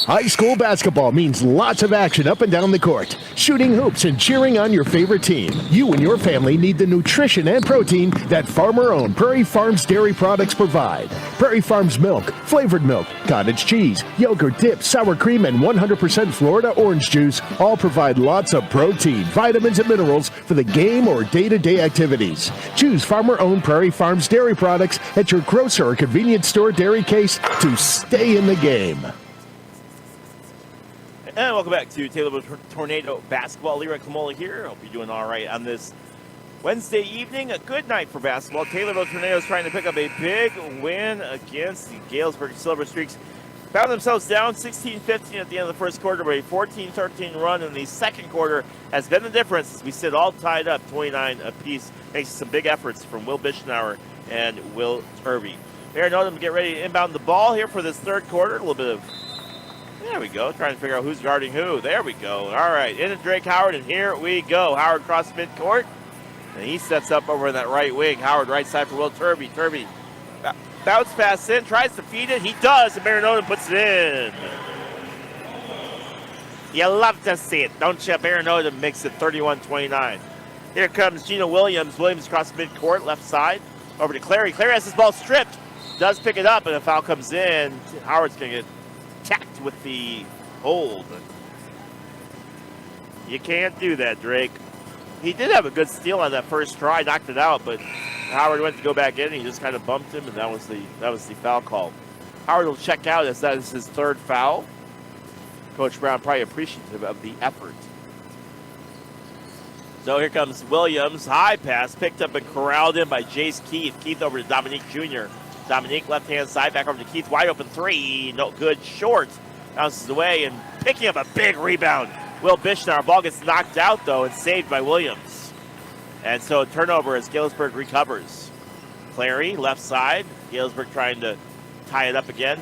High school basketball means lots of action up and down the court, shooting hoops and cheering on your favorite team. You and your family need the nutrition and protein that farmer-owned Prairie Farms dairy products provide. Prairie Farms milk, flavored milk, cottage cheese, yogurt dip, sour cream, and 100% Florida orange juice all provide lots of protein, vitamins, and minerals for the game or day-to-day activities. Choose farmer-owned Prairie Farms dairy products at your grocer or convenience store dairy case to stay in the game. And welcome back to Taylorville Tornado Basketball. Leroy Kamola here. Hope you're doing all right on this Wednesday evening. A good night for basketball. Taylorville Tornadoes trying to pick up a big win against the Galesburg Silver Streaks. Found themselves down 16-15 at the end of the first quarter, but a 14-13 run in the second quarter has been the difference as we sit all tied up 29 apiece. Thanks to some big efforts from Will Bischenauer and Will Turvey. Aaron Odom get ready to inbound the ball here for this third quarter. A little bit of There we go. Trying to figure out who's guarding who. There we go. All right. Into Drake Howard, and here we go. Howard cross midcourt, and he sets up over in that right wing. Howard right side for Will Turvey. Turvey bounce pass in, tries to feed it. He does, and Baron Odom puts it in. You love to see it, don't you? Baron Odom makes it 31-29. Here comes Gina Williams. Williams across midcourt, left side. Over to Clary. Clary has his ball stripped. Does pick it up, and a foul comes in. Howard's going to get tacked with the hold. You can't do that, Drake. He did have a good steal on that first try, knocked it out, but Howard went to go back in, and he just kind of bumped him, and that was the foul call. Howard will check out as that is his third foul. Coach Brown probably appreciative of the effort. So here comes Williams, high pass, picked up and corralled in by Jace Keith. Keith over to Dominique Jr. Dominique left-hand side, back over to Keith, wide open three, no good, short, bounces away, and picking up a big rebound. Will Bischenauer, ball gets knocked out, though, and saved by Williams. And so a turnover as Galesburg recovers. Clary, left side, Galesburg trying to tie it up again.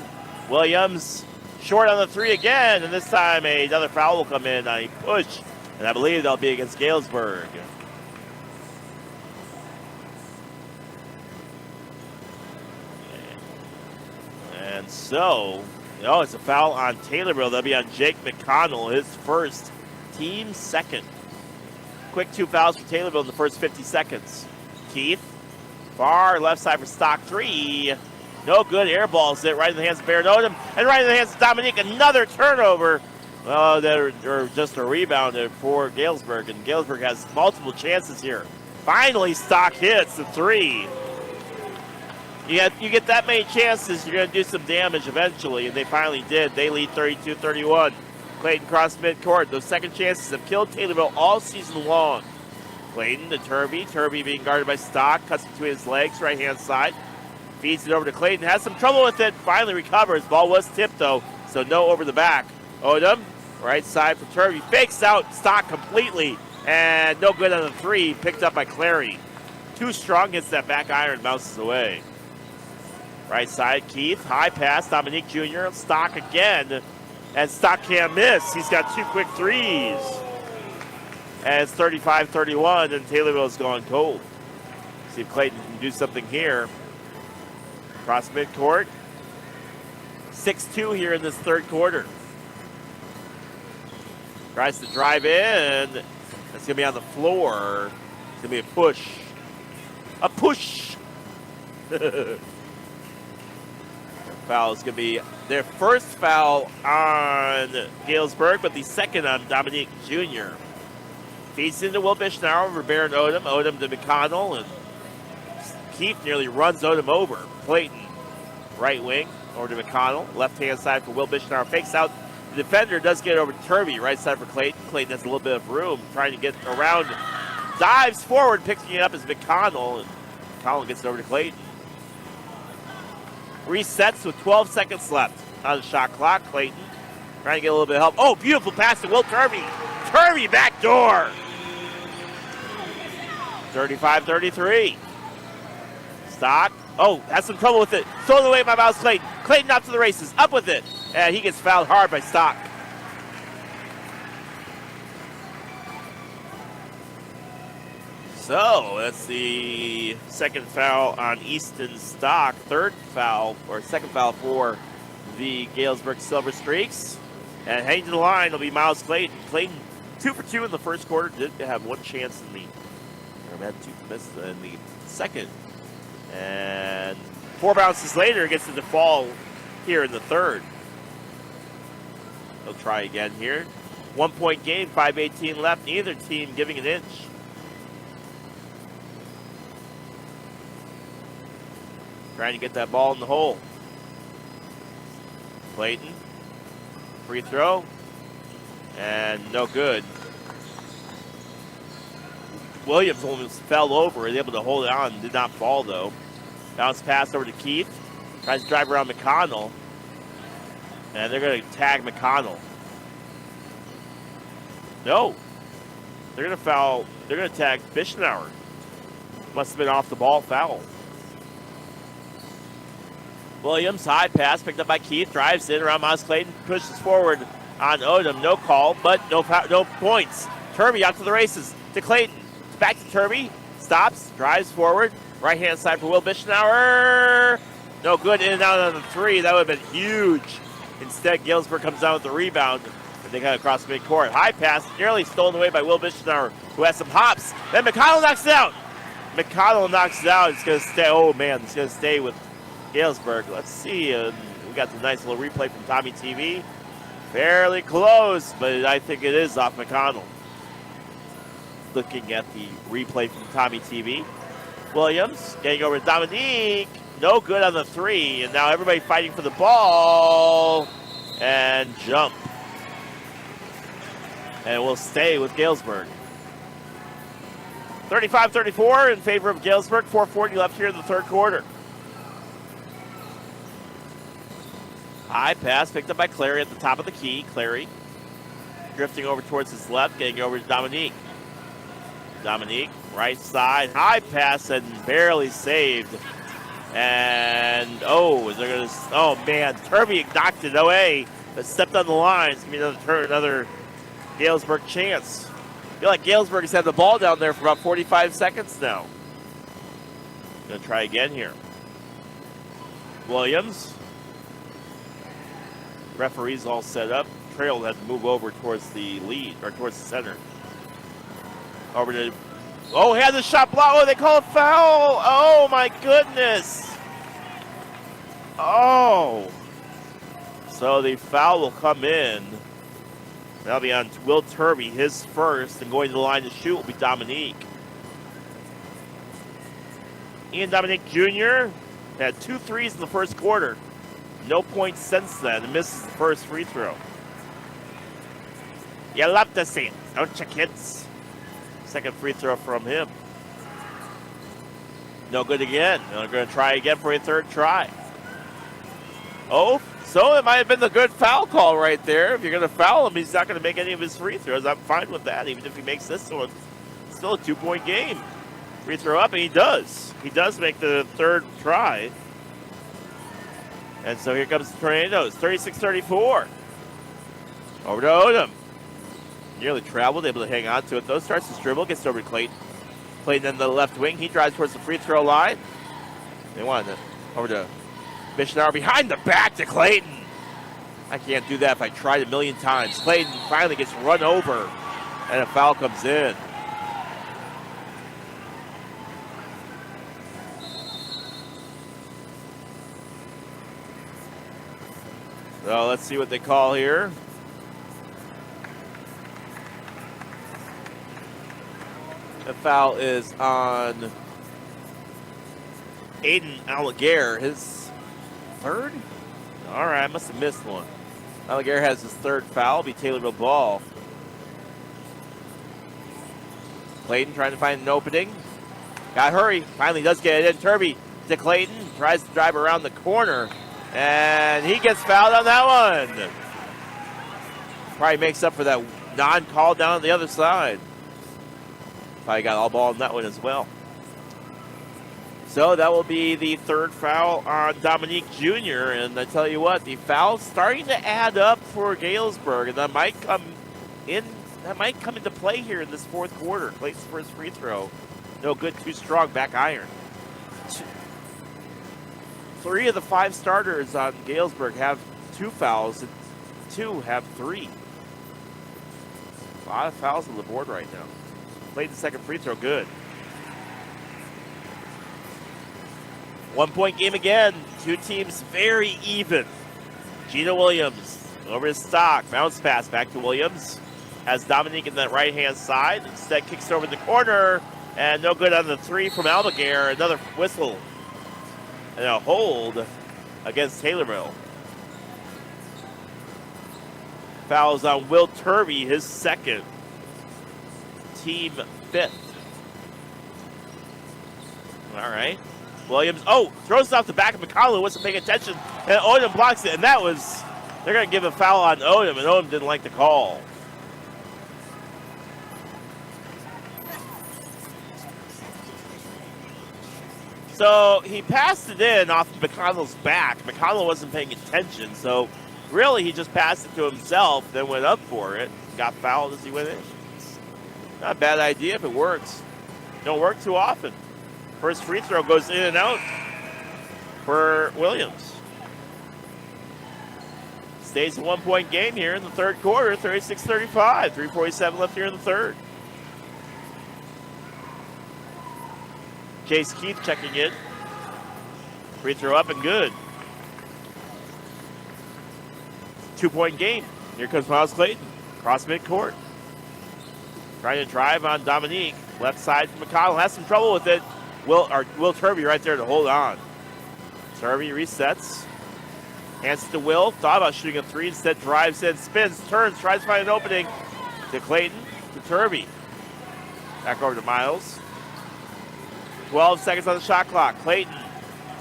Williams, short on the three again, and this time another foul will come in on a push, and I believe they'll be against Galesburg. And so, it's a foul on Taylorville. That'll be on Jake McConnell, his first, team second. Quick 2 fouls for Taylorville in the first 50 seconds. Keith, far left side for Stock three. No good, air balls it right in the hands of Baron Odom, and right in the hands of Dominique. Another turnover. Well, they're just a rebound for Galesburg, and Galesburg has multiple chances here. Finally, Stock hits the three. You get that many chances, you're going to do some damage eventually, and they finally did. They lead 32-31. Clayton cross midcourt. Those second chances have killed Taylorville all season long. Clayton to Turvey. Turvey being guarded by Stock. Cuts between his legs, right-hand side. Feeds it over to Clayton. Has some trouble with it. Finally recovers. Ball was tipped, though, so no over the back. Odom, right side for Turvey. Fakes out Stock completely, and no good on the three. Picked up by Clary. Too strong, hits that back iron, bounces away. Right side, Keith. High pass, Dominique Jr. Stock again. And Stock can't miss. He's got two quick threes. And it's 35-31, and Taylorville's gone cold. See if Clayton can do something here. Cross midcourt. 6-2 here in this third quarter. Tries to drive in. That's going to be on the floor. It's going to be a push. A push! Foul is going to be their first foul on Galesburg, but the second on Dominique Jr. Feeds into Will Bishnauer over Baron Odom. Odom to McConnell, and Keith nearly runs Odom over. Clayton, right wing, over to McConnell. Left-hand side for Will Bishnauer. Fakes out. The defender does get over to Turvey. Right side for Clayton. Clayton has a little bit of room, trying to get around. Dives forward, picking it up is McConnell, and McConnell gets it over to Clayton. Resets with 12 seconds left on the shot clock. Clayton trying to get a little bit of help. Oh, beautiful pass to Will Turvey. Turvey back door. 35-33. Stock. Oh, has some trouble with it. Thrown away by Miles Clayton. Clayton out to the races. Up with it. And he gets fouled hard by Stock. So that's the second foul on Easton Stock. Third foul, or second foul for the Galesburg Silver Streaks. And heading to the line will be Miles Clayton. Clayton 2 for 2 in the first quarter. Did have one chance in the, or had two missed in the second. And 4 bounces later gets the fall here in the third. They'll try again here. 1 point game, 5:18 left. Neither team giving an inch. Trying to get that ball in the hole. Clayton. Free throw. And no good. Williams almost fell over. Was able to hold it on. Did not fall, though. Bounce pass over to Keith. Tries to drive around McConnell. And they're going to tag McConnell. No. They're going to foul. They're going to tag Bishnauer. Must have been off the ball foul. Williams, high pass, picked up by Keith, drives in around Miles Clayton, pushes forward on Odom, no call, but no points. Turvey out to the races, to Clayton, back to Turvey, stops, drives forward, right-hand side for Will Bishnauer, no good, in and out on the three, that would have been huge. Instead, Galesburg comes down with the rebound, and they got across midcourt. High pass, nearly stolen away by Will Bishnauer, who has some hops, then McConnell knocks it out. McConnell knocks it out, it's going to stay, oh man, it's going to stay with Galesburg. Let's see. We got the nice little replay from Tommy TV. Fairly close, but I think it is off McConnell. Looking at the replay from Tommy TV. Williams getting over to Dominique. No good on the three. And now everybody fighting for the ball. And jump. And we'll stay with Galesburg. 35-34 in favor of Galesburg. 4:40 left here in the third quarter. High pass picked up by Clary at the top of the key. Clary drifting over towards his left, getting over to Dominique. Dominique, right side, high pass and barely saved. And is there gonna? Oh man, Turvey knocked it away, but stepped on the line. It's gonna be another Galesburg chance. I feel like Galesburg has had the ball down there for about 45 seconds now. Gonna try again here. Williams. Referees all set up. Trail had to move over towards the lead, or towards the center. Over to, he had the shot block. Oh, they call a foul. Oh my goodness. Oh. So the foul will come in. That'll be on Will Turvey, his first, and going to the line to shoot will be Dominique. Ian Dominique Jr. Had 2 threes in the first quarter. No points since then. And misses the first free throw. You love to see it, don't you, kids? Second free throw from him. No good again. They're going to try again for a third try. Oh, so it might have been the good foul call right there. If you're going to foul him, he's not going to make any of his free throws. I'm fine with that, even if he makes this one. It's still a 2-point game. Free throw up, and he does. He does make the third try. And so here comes the Tornadoes, 36-34. Over to Odom. Nearly traveled, able to hang on to it, though. Starts his dribble, gets over to Clayton. Clayton in the left wing. He drives towards the free throw line. They want it over to Missionar behind the back to Clayton. I can't do that if I tried a million times. Clayton finally gets run over, and a foul comes in. So let's see what they call here. The foul is on Aiden Allegair, his third? All right, I must have missed one. Allegair has his third foul. It'll be Taylorville ball. Clayton trying to find an opening. Got to hurry. Finally does get it in. Turby to Clayton. Tries to drive around the corner. And he gets fouled on that one. Probably makes up for that non-call down on the other side. Probably got all ball on that one as well. So that will be the third foul on Dominique Jr. And I tell you what, the foul's starting to add up for Galesburg, and that might come into play here in this fourth quarter. Clayton's first free throw. No good, too strong, back iron. 3 of the 5 starters on Galesburg have 2 fouls, and 2 have 3. A lot of fouls on the board right now. Clayton's second free throw, good. 1-point game again. 2 teams very even. Gina Williams over his stock. Bounce pass back to Williams. Has Dominique in that right-hand side. Instead kicks it over in the corner. And no good on the 3 from Allegair. Another whistle. And a hold against Taylorville. Fouls on Will Turby, his second. Team 5th. All right. Williams, throws it off the back of McConnell, who wasn't paying attention, and Odom blocks it, and that was, they're going to give a foul on Odom, and Odom didn't like the call. So he passed it in off McConnell's back. McConnell wasn't paying attention, so really he just passed it to himself, then went up for it, got fouled as he went in. Not a bad idea if it works. Don't work too often. First free throw goes in and out for Williams. Stays a 1-point game here in the third quarter, 36-35. 3:47 left here in the third. Chase Keith checking in. Free throw up and good. 2-point game. Here comes Miles Clayton. Cross midcourt. Trying to drive on Dominique. Left side from McConnell. Has some trouble with it. Will Turby right there to hold on. Turby resets. Hands it to Will. Thought about shooting a 3. Instead drives in. Spins. Turns. Tries to find an opening. To Clayton. To Turby. Back over to Miles. 12 seconds on the shot clock. Clayton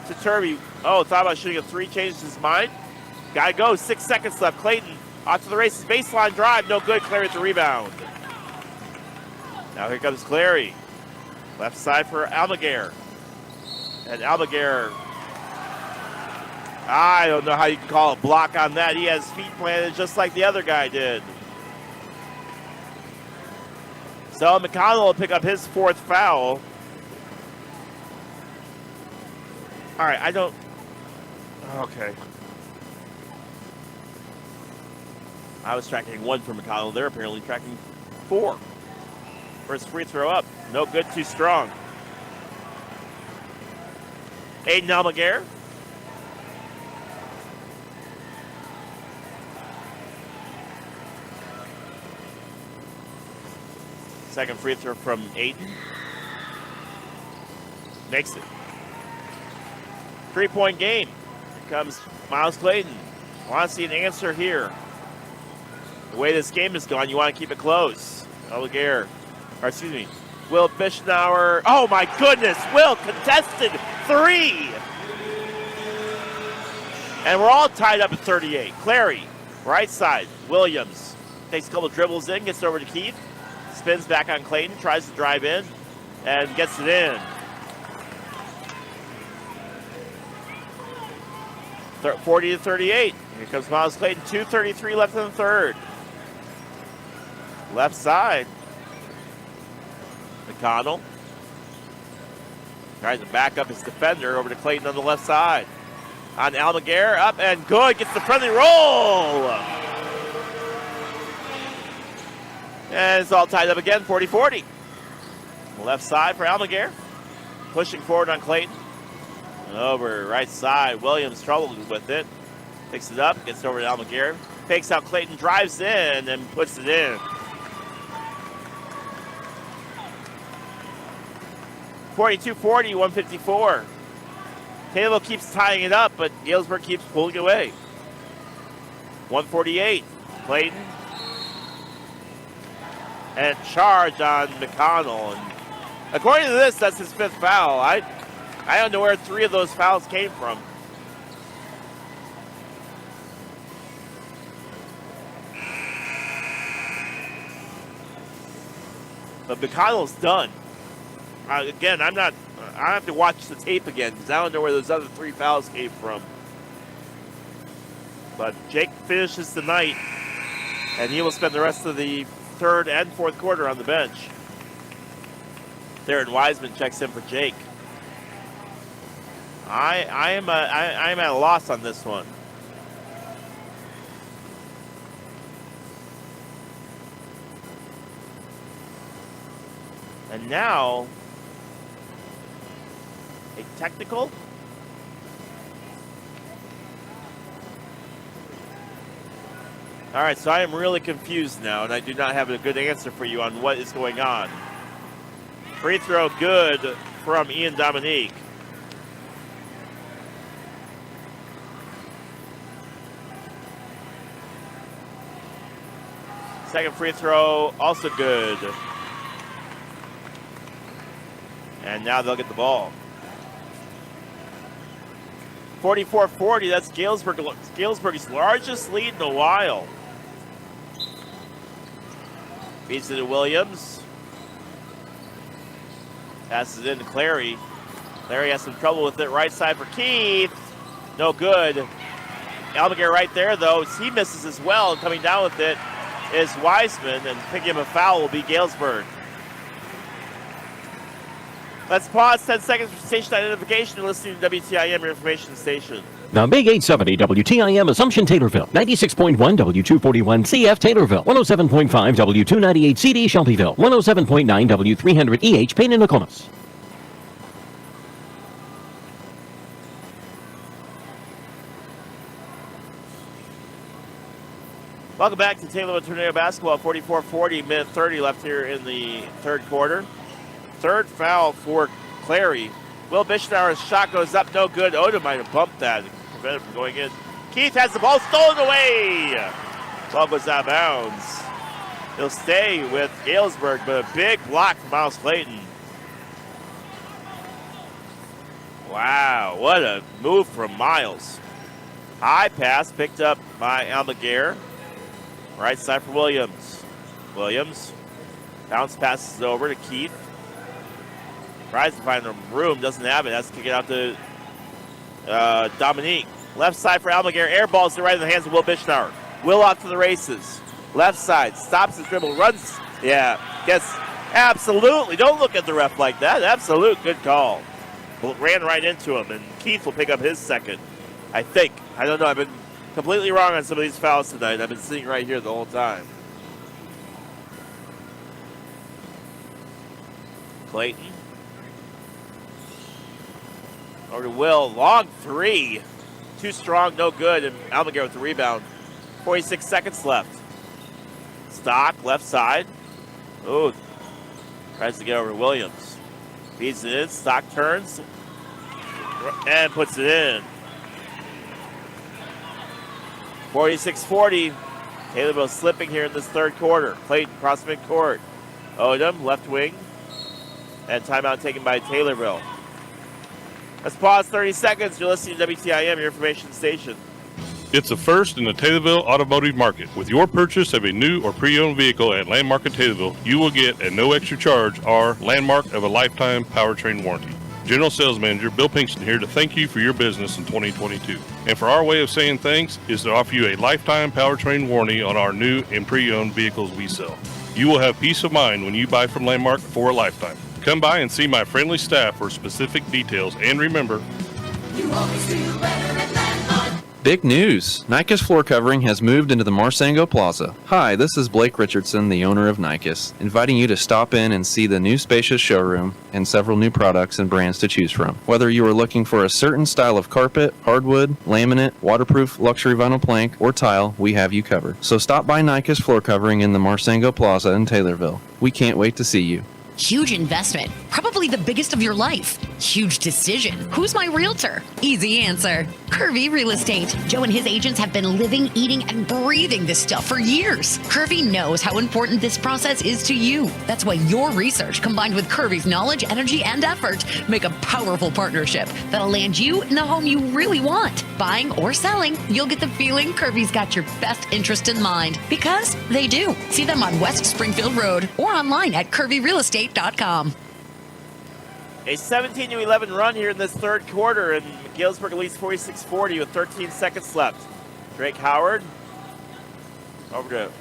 to Turby. Thought about shooting a 3. Changed his mind. Gotta go. 6 seconds left. Clayton off to the races. Baseline drive. No good. Clary with the rebound. Now here comes Clary. Left side for Allegair. And Allegair, I don't know how you can call a block on that. He has feet planted just like the other guy did. So McConnell will pick up his 4th foul. All right, okay. I was tracking 1 for McConnell. They're apparently tracking 4. First free throw up. No good, too strong. Aiden Allegair. Second free throw from Aiden. Makes it. 3-point game. Here comes Miles Clayton. Want to see an answer here. The way this game is going, you want to keep it close. Will Bischnauer. Oh my goodness, Will contested 3. And we're all tied up at 38. Clary, right side. Williams takes a couple dribbles in, gets over to Keith. Spins back on Clayton, tries to drive in, and gets it in. 40 to 38. Here comes Miles Clayton. 2:33 left in the third. Left side. McConnell tries to back up his defender over to Clayton on the left side. On Almaguer, up and good. Gets the friendly roll. And it's all tied up again, 40-40. Left side for Almaguer. Pushing forward on Clayton. And over right side, Williams troubled with it. Picks it up, gets it over to Almaguer. Fakes out Clayton, drives in, and puts it in. 42-40, 154. Taylorville keeps tying it up, but Galesburg keeps pulling away. 148, Clayton. And charge on McConnell. And according to this, that's his 5th foul. I don't know where 3 of those fouls came from. But McConnell's done. Again, I have to watch the tape again because I don't know where those other 3 fouls came from. But Jake finishes the night, and he will spend the rest of the 3rd and 4th quarter on the bench. Theron Wiseman checks in for Jake. I am at a loss on this one. And now, a technical. All right, so I am really confused now, and I do not have a good answer for you on what is going on. Free throw good from Ian Dominique. Second free throw, also good. And now they'll get the ball. 44-40, that's Galesburg's largest lead in a while. Feeds it to Williams. Passes it in to Clary. Clary has some trouble with it. Right side for Keith. No good. Almaguer right there, though. He misses as well. And coming down with it is Wiseman. And picking him a foul will be Galesburg. Let's pause 10 seconds for station identification and listening to WTIM, your information station. The Big 870 WTIM Assumption Taylorville, 96.1 W241 CF Taylorville, 107.5 W298 CD Shelbyville, 107.9 W300 EH Payne and Nokomis. Welcome back to Taylorville Tornado Basketball. 44-40, minute 30 left here in the 3rd quarter. 3rd foul for Clary. Will Bischnauer's shot goes up, no good. Oda might have bumped that to prevent it from going in. Keith has the ball stolen away. Ball goes out of bounds. He'll stay with Galesburg, but a big block from Miles Clayton. Wow, what a move from Miles. High pass picked up by Almaguer. Right side for Williams. Williams bounce passes it over to Keith. Tries to find the room, doesn't have it. Has to kick it out to Dominique. Left side for Almaguer. Air balls to right in the hands of Will Bischnauer. Will off to the races. Left side, stops his dribble, runs. Yeah, gets absolutely. Don't look at the ref like that. Absolute good call. Ran right into him, and Keith will pick up his 2nd. I think. I don't know. I've been completely wrong on some of these fouls tonight. I've been sitting right here the whole time. Clayton. Over to Will. Long 3. Too strong, no good. And Almaguer with the rebound. 46 seconds left. Stock, left side. Oh, tries to get over to Williams. Feeds it in. Stock turns. And puts it in. 46-40. Taylorville slipping here in this third quarter. Clayton cross midcourt. Odom, left wing. And timeout taken by Taylorville. Let's pause 30 seconds. You're listening to WTIM, your information station. It's a first in the Taylorville automotive market. With your purchase of a new or pre-owned vehicle at Landmark at Taylorville, you will get, at no extra charge, our Landmark of a Lifetime Powertrain Warranty. General Sales Manager Bill Pinkston here to thank you for your business in 2022. And for our way of saying thanks is to offer you a lifetime powertrain warranty on our new and pre-owned vehicles we sell. You will have peace of mind when you buy from Landmark for a lifetime. Come by and see my friendly staff for specific details. And remember, you always feel better at Landmark. Big news! Nykus Floor Covering has moved into the Marsango Plaza. Hi, this is Blake Richardson, the owner of Nykus, inviting you to stop in and see the new spacious showroom and several new products and brands to choose from. Whether you are looking for a certain style of carpet, hardwood, laminate, waterproof luxury vinyl plank, or tile, we have you covered. So stop by Nykus Floor Covering in the Marsango Plaza in Taylorville. We can't wait to see you. Huge investment, probably the biggest of your life. Huge decision. Who's my realtor? Easy answer. Curvy Real Estate. Joe and his agents have been living, eating, and breathing this stuff for years. Curvy knows how important this process is to you. That's why your research, combined with Curvy's knowledge, energy, and effort, make a powerful partnership that'll land you in the home you really want. Buying or selling, you'll get the feeling Curvy's got your best interest in mind. Because they do. See them on West Springfield Road or online at curvyrealestate.com. A 17-11 run here in this third quarter, and Galesburg leads 46-40 with 13 seconds left. Drake Howard over to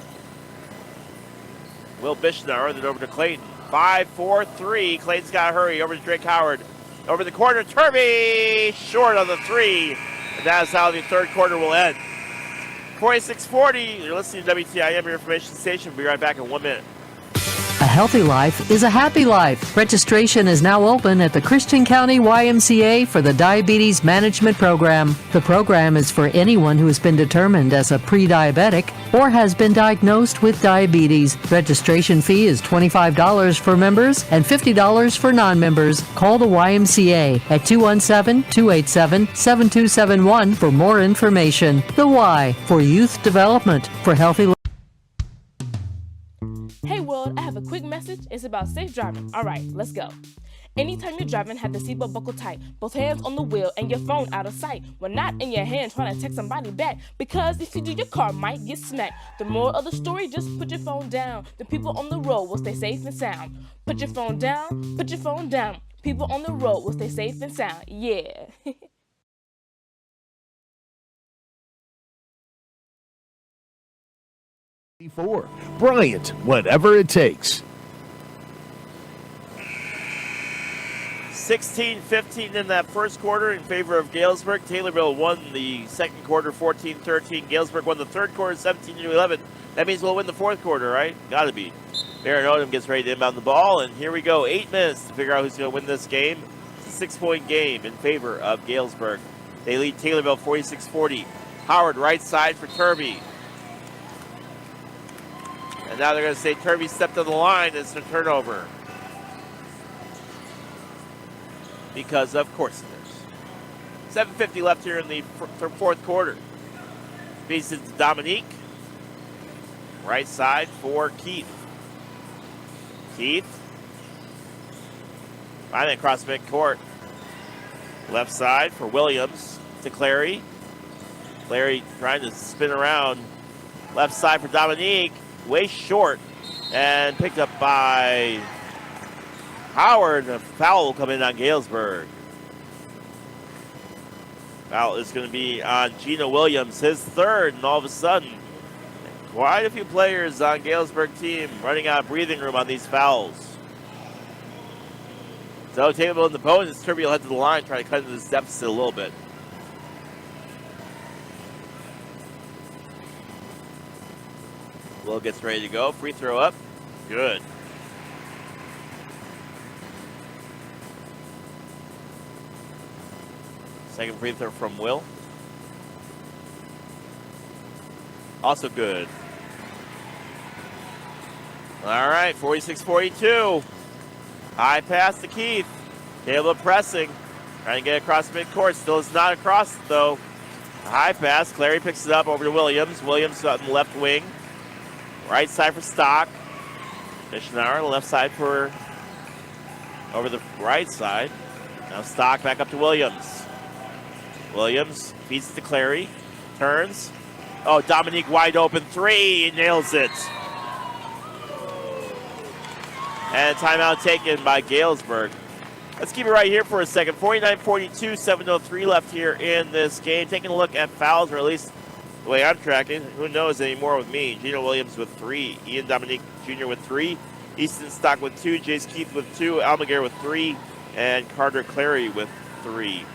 Will Bishnar, then over to Clayton. 5-4-3. Clayton's got to hurry. Over to Drake Howard. Over the corner, Turby short on the three. And that is how the third quarter will end. 46-40. You're listening to WTIM, your information station. We'll be right back in 1 minute. A healthy life is a happy life. Registration is now open at the Christian County YMCA for the Diabetes Management Program. The program is for anyone who has been determined as a pre-diabetic or has been diagnosed with diabetes. Registration fee is $25 for members and $50 for non-members. Call the YMCA at 217-287-7271 for more information. The Y for Youth Development for Healthy Life. Hey world, I have a quick message. It's about safe driving. Alright, let's go. Anytime you're driving, have the seatbelt buckled tight. Both hands on the wheel and your phone out of sight. When not in your hand trying to text somebody back. Because if you do, your car might get smacked. The moral of the story, just put your phone down. The people on the road will stay safe and sound. Put your phone down, put your phone down. People on the road will stay safe and sound. Yeah. Bryant, whatever it takes. 16-15 in that first quarter in favor of Galesburg. Taylorville won the second quarter 14-13. Galesburg won the third quarter 17-11. That means we'll win the fourth quarter, right? Gotta be. Baron Odom gets ready to inbound the ball, and here we go. 8 minutes to figure out who's going to win this game. It's a 6-point game in favor of Galesburg. They lead Taylorville 46-40. Howard right side for Turby. And now they're going to say Turby stepped on the line. It's a turnover. Because of course it is. 7:50 left here in the fourth quarter. Faces Dominique. Right side for Keith. Keith. Finally across midcourt. Left side for Williams to Clary. Clary trying to spin around. Left side for Dominique. Way short. And picked up by Howard. A foul will come in on Galesburg. Foul is going to be on Gino Williams, his third, and all of a sudden, quite a few players on Galesburg team running out of breathing room on these fouls. So Taylorville in the bonus, Turby will head to the line, trying to cut into this deficit a little bit. Will gets ready to go. Free throw up. Good. Second free throw from Will. Also good. All right, 46-42. High pass to Keith. Caleb pressing. Trying to get across midcourt. Still is not across it, though. A high pass. Clary picks it up over to Williams. Williams on the left wing. Right side for Stock. Fischnauer, left side for over the right side. Now Stock back up to Williams. Williams feeds it to Clary. Turns. Oh, Dominique wide open three. He nails it. And timeout taken by Galesburg. Let's keep it right here for a second. 49-42, 7:03 left here in this game. Taking a look at fouls, or at least the way I'm tracking. Who knows anymore with me? Gino Williams with 3. Ian Dominique Jr. with 3. Easton Stock with 2. Jace Keith with 2. Almaguer with 3. And Carter Clary with 3.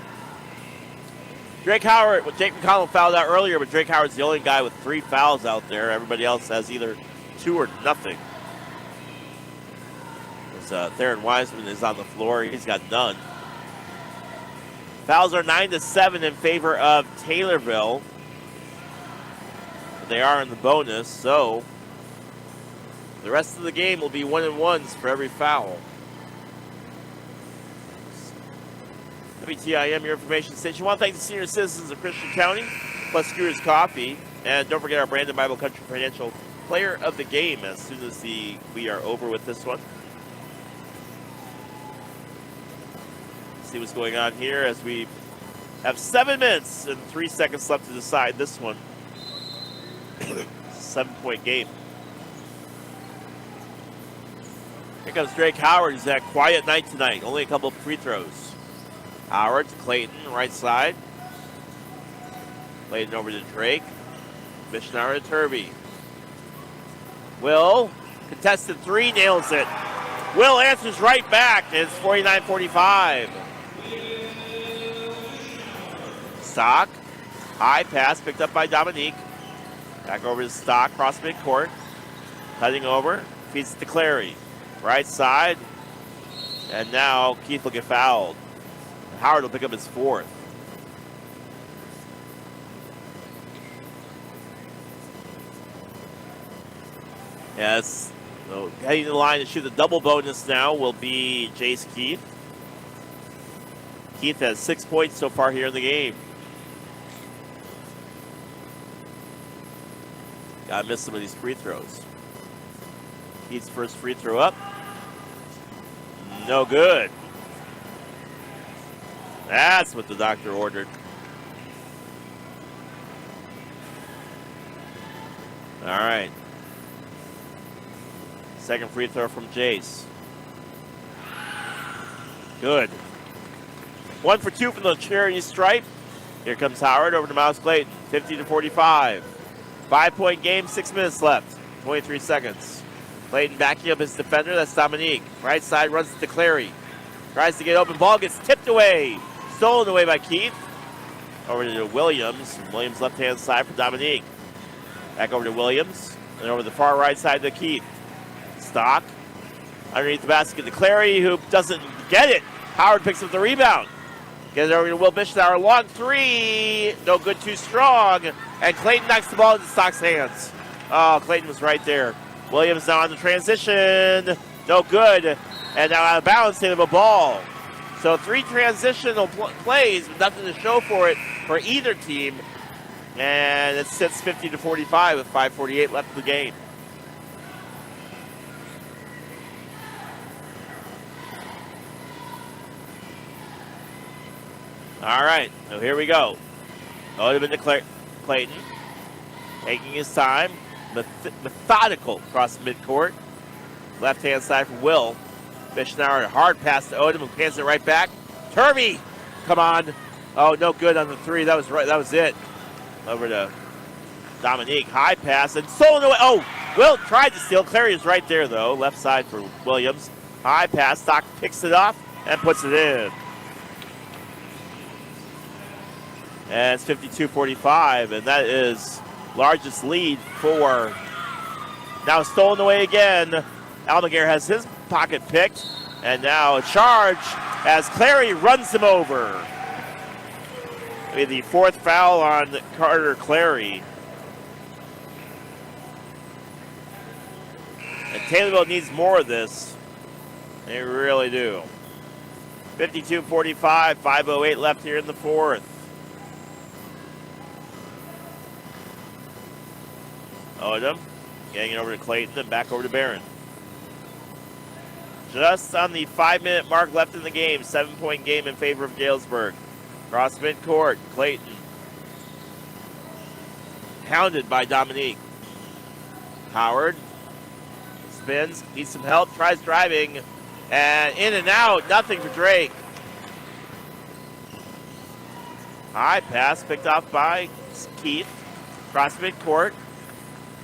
Drake Howard, well, Jake McConnell fouled out earlier, but Drake Howard's the only guy with 3 fouls out there. Everybody else has either 2 or nothing. Theron Wiseman is on the floor. He's got none. Fouls are 9-7 in favor of Taylorville. They are in the bonus, so the rest of the game will be 1-1s for every foul. WTIM, your information station. I want to thank the senior citizens of Christian County, plus Skewers Coffee. And don't forget our Brandon Bible Country Financial Player of the Game as soon as we are over with this one. See what's going on here as we have 7 minutes and 3 seconds left to decide this one. 7-point game. Here comes Drake Howard. He's had a quiet night tonight. Only a couple of free throws. Howard to Clayton, right side. Clayton over to Drake. Fischnauer to Turvey. Will, contested 3, nails it. Will answers right back. It's 49-45. Stock, high pass picked up by Dominique. Back over to Stock, cross midcourt. Cutting over, feeds it to Clary. Right side. And now Keith will get fouled. Howard will pick up his 4th. Yes. So heading to the line to shoot the double bonus now will be Jace Keith. Keith has 6 points so far here in the game. Gotta miss some of these free throws. Keith's first free throw up. No good. That's what the doctor ordered. All right. Second free throw from Jace. Good. 1 for 2 from the charity stripe. Here comes Howard over to Miles Clayton. 50-45. 5-point game, 6 minutes left. 23 seconds. Clayton backing up his defender. That's Dominique. Right side runs to Clary. Tries to get open. Ball gets tipped away. Stolen away by Keith. Over to Williams. Williams left-hand side for Dominique. Back over to Williams. And over the far right side to Keith. Stock. Underneath the basket to Clary, who doesn't get it. Howard picks up the rebound. Gets it over to Will Bischnauer. Long 3. No good, too strong. And Clayton knocks the ball into Stock's hands. Oh, Clayton was right there. Williams now on the transition. No good. And now out of bounds, save a ball. So 3 transitional plays, but nothing to show for it for either team. And it sits 50-45 with 5:48 left in the game. All right, so here we go. Odom to Clayton. Taking his time. Methodical across midcourt. Left-hand side for Will. Fischnauer, a hard pass to Odom, who hands it right back. Turvey, come on. Oh, no good on the 3. That was right. That was it. Over to Dominique. High pass and stolen away. Oh, Will tried to steal. Clary is right there, though. Left side for Williams. High pass. Stock picks it off and puts it in. And it's 52-45, and that is largest lead for now stolen away again. Almaguer has his pocket picked, and now a charge as Clary runs him over. With the 4th foul on Carter Clary. And Taylorville needs more of this. They really do. 52-45, 5:08 left here in the fourth. Odom getting it over to Clayton and back over to Barron. Just on the 5-minute mark left in the game, 7-point game in favor of Galesburg. Cross midcourt, Clayton. Hounded by Dominique. Howard spins, needs some help, tries driving, and in and out, nothing for Drake. High pass picked off by Keith. Cross midcourt.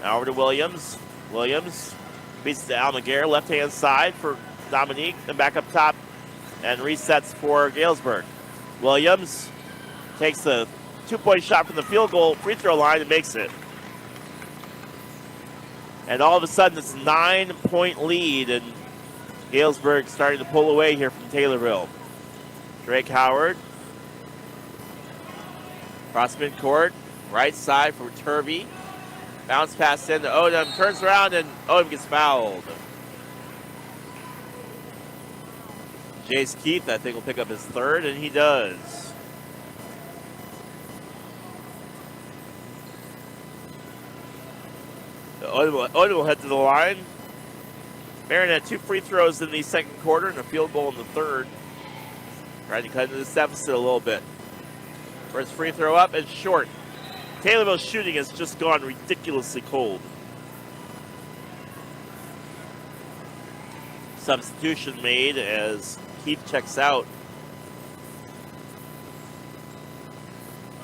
Now over to Williams. Williams beats to Almaguer, left-hand side for Dominique, and back up top and resets for Galesburg. Williams takes the 2-point shot from the field goal free throw line and makes it. And all of a sudden, it's a 9-point lead, and Galesburg starting to pull away here from Taylorville. Drake Howard. Cross midcourt, right side for Turvey. Bounce pass into Odom, turns around, and Odom gets fouled. Jace Keith, I think, will pick up his third, and he does. Odom will head to the line. Barron had 2 free throws in the second quarter and a field goal in the third. Trying to cut into this deficit a little bit. First free throw up and short. Taylorville's shooting has just gone ridiculously cold. Substitution made as Keith checks out.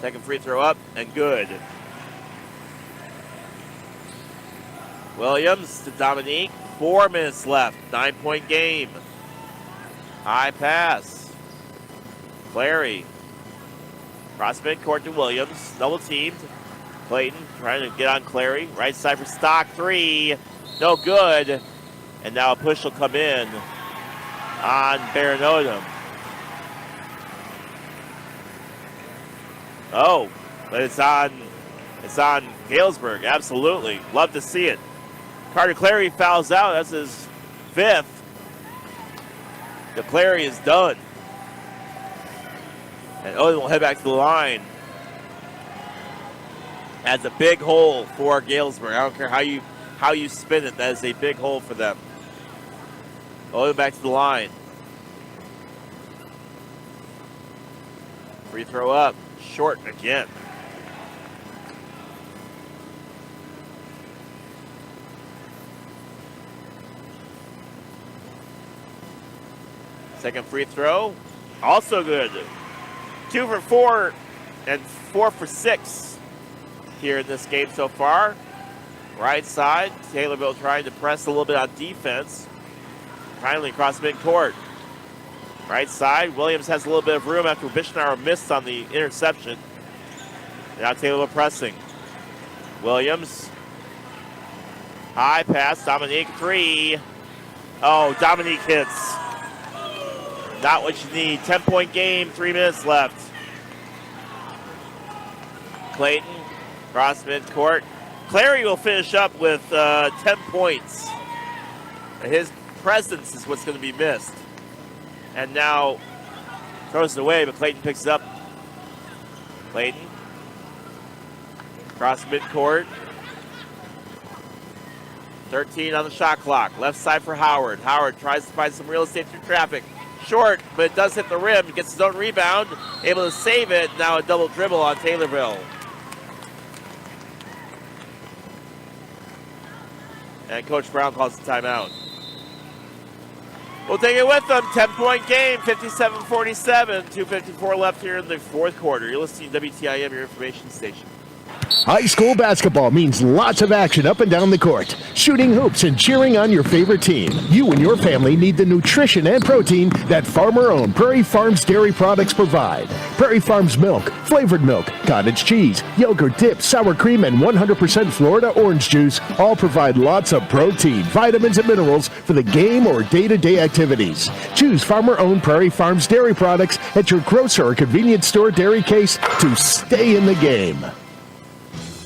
Second free throw up and good. Williams to Dominique. 4 minutes left. 9-point game. High pass. Clary. Cross midcourt to Williams. Double teamed. Clayton trying to get on Clary. Right side for Stock. 3. No good. And now a push will come in on Barron Odom. Oh, but it's on Galesburg. Absolutely. Love to see it. Carter Clary fouls out. That's his 5th. The Clary is done. And Odom will head back to the line. That's a big hole for Galesburg. I don't care how you spin it. That is a big hole for them. Odom back to the line. Free throw up. Short again. Second free throw. Also good. 2 for 4 and 4 for 6 here in this game so far. Right side. Taylorville trying to press a little bit on defense. Finally across midcourt. Right side. Williams has a little bit of room after Bishnauer missed on the interception. Now Taylorville pressing. Williams. High pass. Dominique 3. Oh, Dominique hits. Not what you need. 10-point game. 3 minutes left. Clayton. Cross midcourt. Clary will finish up with 10 points. His presence is what's going to be missed. And now throws it away, but Clayton picks it up. Clayton. Cross midcourt. 13 on the shot clock. Left side for Howard. Howard tries to find some real estate through traffic. Short, but it does hit the rim. Gets his own rebound. Able to save it. Now a double dribble on Taylorville. And Coach Brown calls the timeout. We'll take it with them. 10-point game, 57-47. 2:54 left here in the fourth quarter. You're listening to WTIM, your information station. High school basketball means lots of action up and down the court. Shooting hoops and cheering on your favorite team. You and your family need the nutrition and protein that farmer-owned Prairie Farms dairy products provide. Prairie Farms milk, flavored milk, cottage cheese, yogurt dip, sour cream, and 100% Florida orange juice all provide lots of protein, vitamins, and minerals for the game or day-to-day activities. Choose farmer-owned Prairie Farms dairy products at your grocer or convenience store dairy case to stay in the game.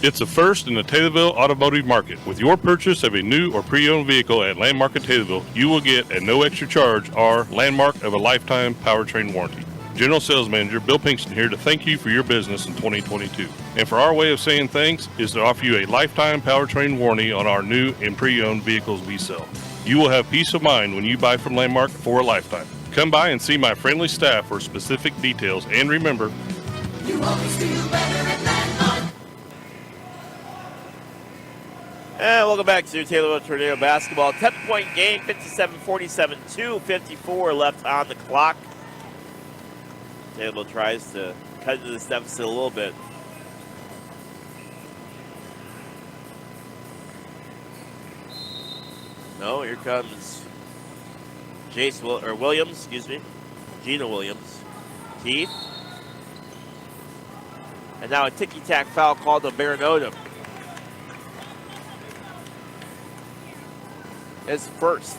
It's a first in the Taylorville automotive market. With your purchase of a new or pre-owned vehicle at Landmark at Taylorville, you will get at no extra charge our Landmark of a lifetime powertrain warranty. General Sales Manager Bill Pinkston here to thank you for your business in 2022. And for our way of saying thanks is to offer you a lifetime powertrain warranty on our new and pre-owned vehicles we sell. You will have peace of mind when you buy from Landmark for a lifetime. Come by and see my friendly staff for specific details, and remember, You always feel better at Landmark. And welcome back to Taylorville Tornado basketball. 10-point game, 57-47, 2:54 left on the clock. Taylorville tries to cut into this deficit a little bit. No, here comes Williams, Gina Williams. Keith. And now a ticky-tack foul called on Baron Odom. His first.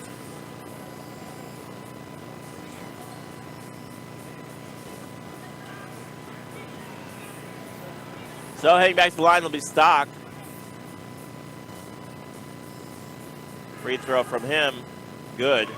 So heading back to the line will be Stock. Free throw from him. Good.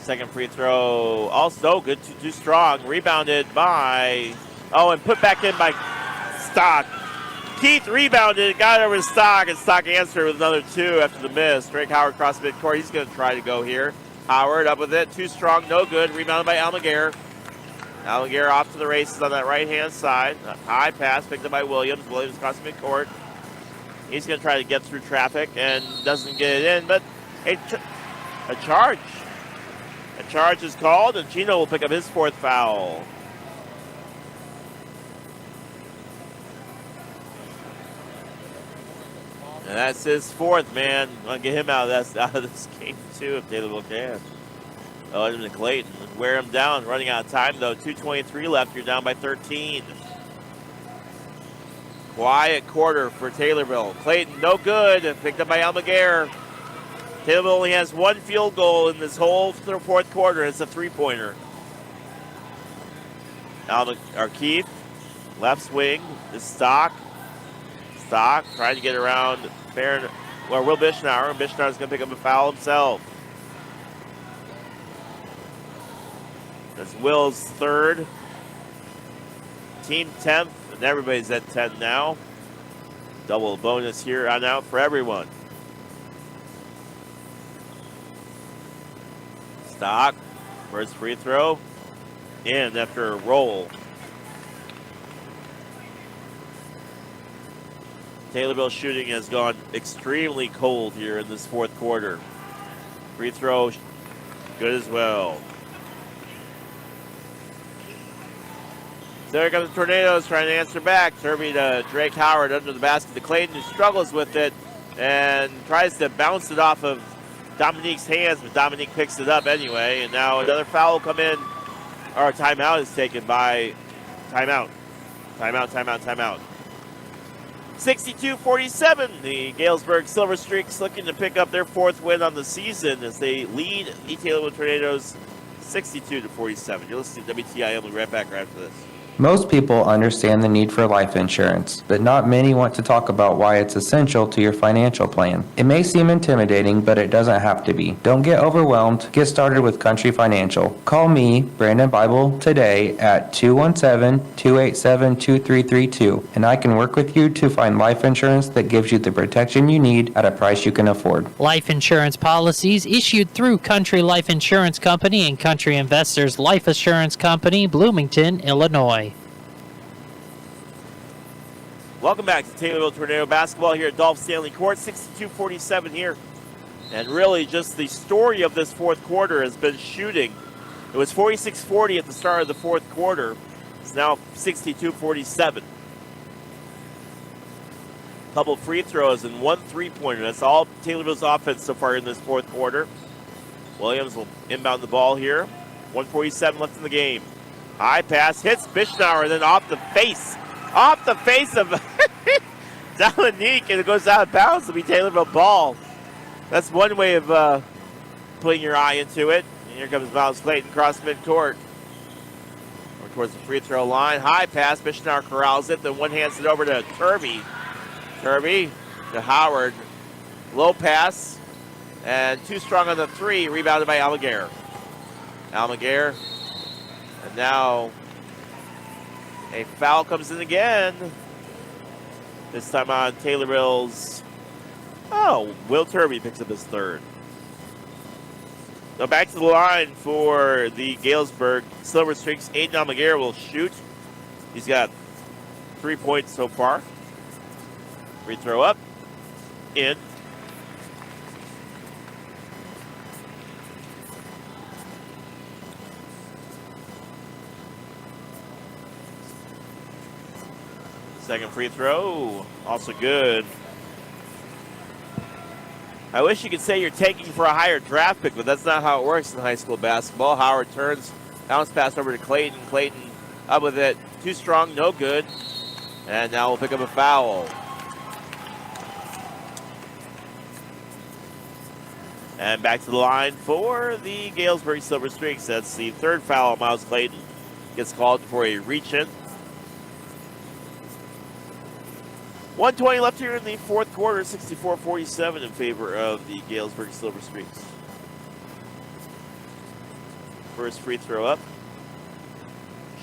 Second free throw also good, too strong. Rebounded by, and put back in by Stock. Keith rebounded, got over to Stock, and Stock answered with another two after the miss. Drake Howard cross midcourt. He's going to try to go here. Howard up with it, too strong, no good. Rebounded by Almaguer. Almaguer off to the races on that right-hand side. A high pass picked up by Williams. Williams cross midcourt. He's going to try to get through traffic and doesn't get it in, but a charge. A charge is called, and Gino will pick up his fourth foul. And that's his fourth, man. I'll get him out of this game, too, if Taylorville can. Edmund and Clayton wear him down. Running out of time, though. 2:23 left. You're down by 13. Quiet quarter for Taylorville. Clayton, no good. Picked up by Almaguer. Taylorville only has one field goal in this whole fourth quarter. It's a three-pointer. Keith, left swing. This Stock. Stock trying to get around Will Bishnauer. Bishnauer's going to pick up a foul himself. That's Will's third. Team 10th, and everybody's at 10 now. Double bonus here on out for everyone. Stock, first free throw, in after a roll. Taylorville shooting has gone extremely cold here in this fourth quarter. Free throw, good as well. So here comes the Tornadoes trying to answer back. Turby to Drake Howard under the basket to Clayton, who struggles with it and tries to bounce it off of Dominique's hands, but Dominique picks it up anyway. And now another foul will come in, or a timeout is taken by timeout. 62-47, the Galesburg Silver Streaks looking to pick up their fourth win on the season as they lead the Taylorville Tornadoes 62-47. You're listening to WTIM. We'll be right back right after this. Most people understand the need for life insurance, but not many want to talk about why it's essential to your financial plan. It may seem intimidating, but it doesn't have to be. Don't get overwhelmed. Get started with Country Financial. Call me, Brandon Bible, today at 217-287-2332, and I can work with you to find life insurance that gives you the protection you need at a price you can afford. Life insurance policies issued through Country Life Insurance Company and Country Investors Life Assurance Company, Bloomington, Illinois. Welcome back to Taylorville Tornado basketball here at Dolph Stanley Court. 62-47 here. And really just the story of this fourth quarter has been shooting. It was 46-40 at the start of the fourth quarter. It's now 62-47. Couple free throws and one three-pointer. That's all Taylorville's offense so far in this fourth quarter. Williams will inbound the ball here. 1:47 left in the game. High pass, hits Bishnauer, then off the face of Dominique, and it goes out of bounds. It'll be Taylorville ball. That's one way of putting your eye into it. And here comes Miles Clayton across midcourt. Or towards the free throw line. High pass. Missionar corrals it. Then one hands it over to Turvey. Turvey to Howard. Low pass. And too strong on the three. Rebounded by Almaguer. Almaguer. And now a foul comes in again. This time on Taylorville's. Oh, Will Turvey picks up his third. So back to the line for the Galesburg Silver Streaks. Aiden Almaguer will shoot. He's got 3 points so far. Free throw up. In. Second free throw, also good. I wish you could say you're taking for a higher draft pick, but that's not how it works in high school basketball. Howard turns, bounce pass over to Clayton. Clayton up with it. Too strong, no good. And now we'll pick up a foul. And back to the line for the Galesburg Silver Streaks. That's the third foul. Miles Clayton gets called for a reach-in. 1:20 left here in the fourth quarter, 64-47 in favor of the Galesburg Silver Streaks. First free throw up.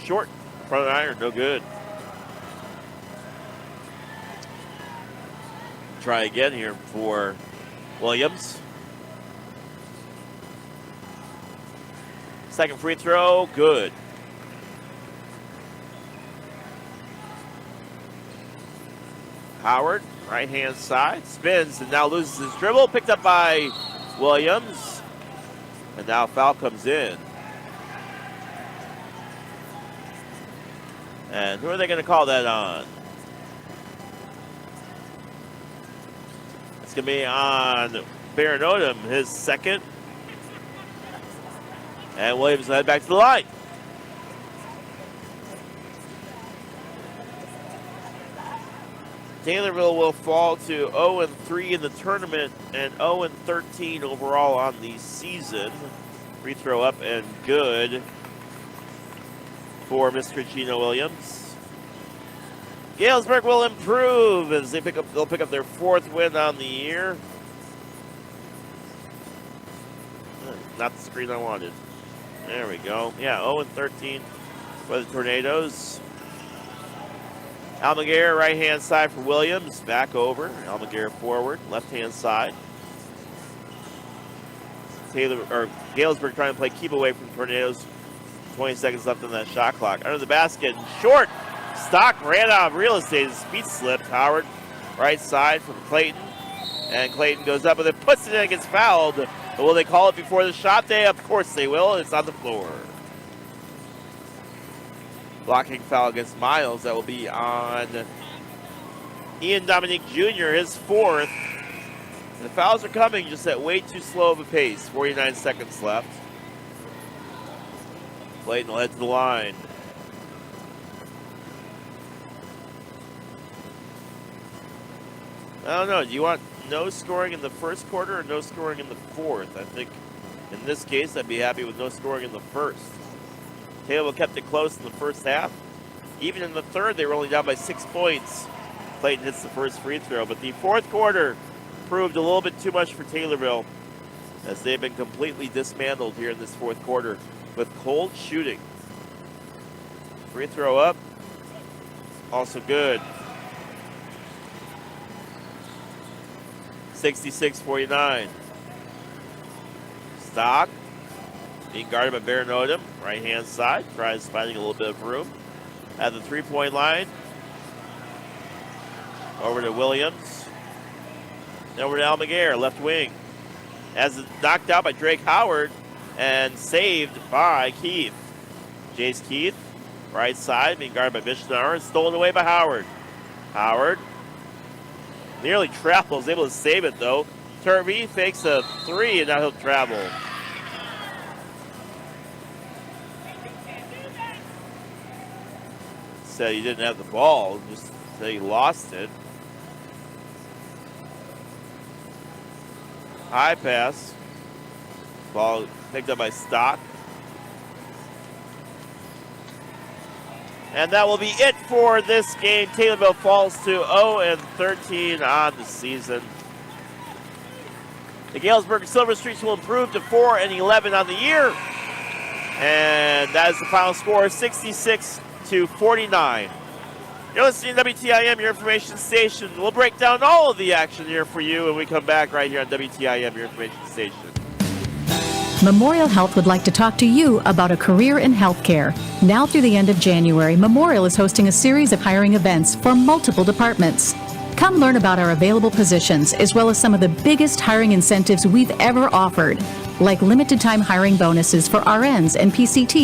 Short, front of the iron, no good. Try again here for Williams. Second free throw, good. Howard, right-hand side, spins and now loses his dribble. Picked up by Williams. And now foul comes in. And who are they going to call that on? It's going to be on Baron Odom, his second. And Williams will head back to the line. Taylorville will fall to 0-3 in the tournament and 0-13 overall on the season. Free throw up and good for Mr. Gino Williams. Galesburg will improve as they'll pick up their fourth win on the year. Not the screen I wanted. There we go. Yeah, 0-13 for the Tornadoes. Almaguer, right-hand side for Williams. Back over. Almaguer forward, left-hand side. Galesburg trying to play keep away from Tornadoes. 20 seconds left on that shot clock. Under the basket, short. Stock ran out of real estate. His speed slipped. Howard, right side from Clayton. And Clayton goes up with it, puts it in and gets fouled. But will they call it before the shot day? Of course they will. It's on the floor. Blocking foul against Miles. That will be on Ian Dominique Jr., his fourth. And the fouls are coming just at way too slow of a pace. 49 seconds left. Clayton will head to the line. I don't know. Do you want no scoring in the first quarter or no scoring in the fourth? I think in this case I'd be happy with no scoring in the first. Taylorville kept it close in the first half. Even in the third, they were only down by 6 points. Clayton hits the first free throw, but the fourth quarter proved a little bit too much for Taylorville as they've been completely dismantled here in this fourth quarter with cold shooting. Free throw up, also good. 66-49. Stock being guarded by Baron Odom, right-hand side. Tries finding a little bit of room at the three-point line. Over to Williams. And over to Almaguer, left wing. As knocked out by Drake Howard and saved by Keith. Jace Keith, right side, being guarded by Missionar, and stolen away by Howard. Howard nearly travels, able to save it though. Turvey fakes a three, and now he'll travel. Said he didn't have the ball, just said he lost it. High pass. Ball picked up by Stott. And that will be it for this game. Taylorville falls to 0-13 on the season. The Galesburg Silver Streaks will improve to 4-11 on the year. And that is the final score, 66-49. You're listening to WTIM, your information station. We'll break down all of the action here for you when we come back right here on WTIM, your information station. Memorial Health would like to talk to you about a career in healthcare. Now through the end of January, Memorial is hosting a series of hiring events for multiple departments. Come learn about our available positions, as well as some of the biggest hiring incentives we've ever offered, like limited time hiring bonuses for RNs and PCT.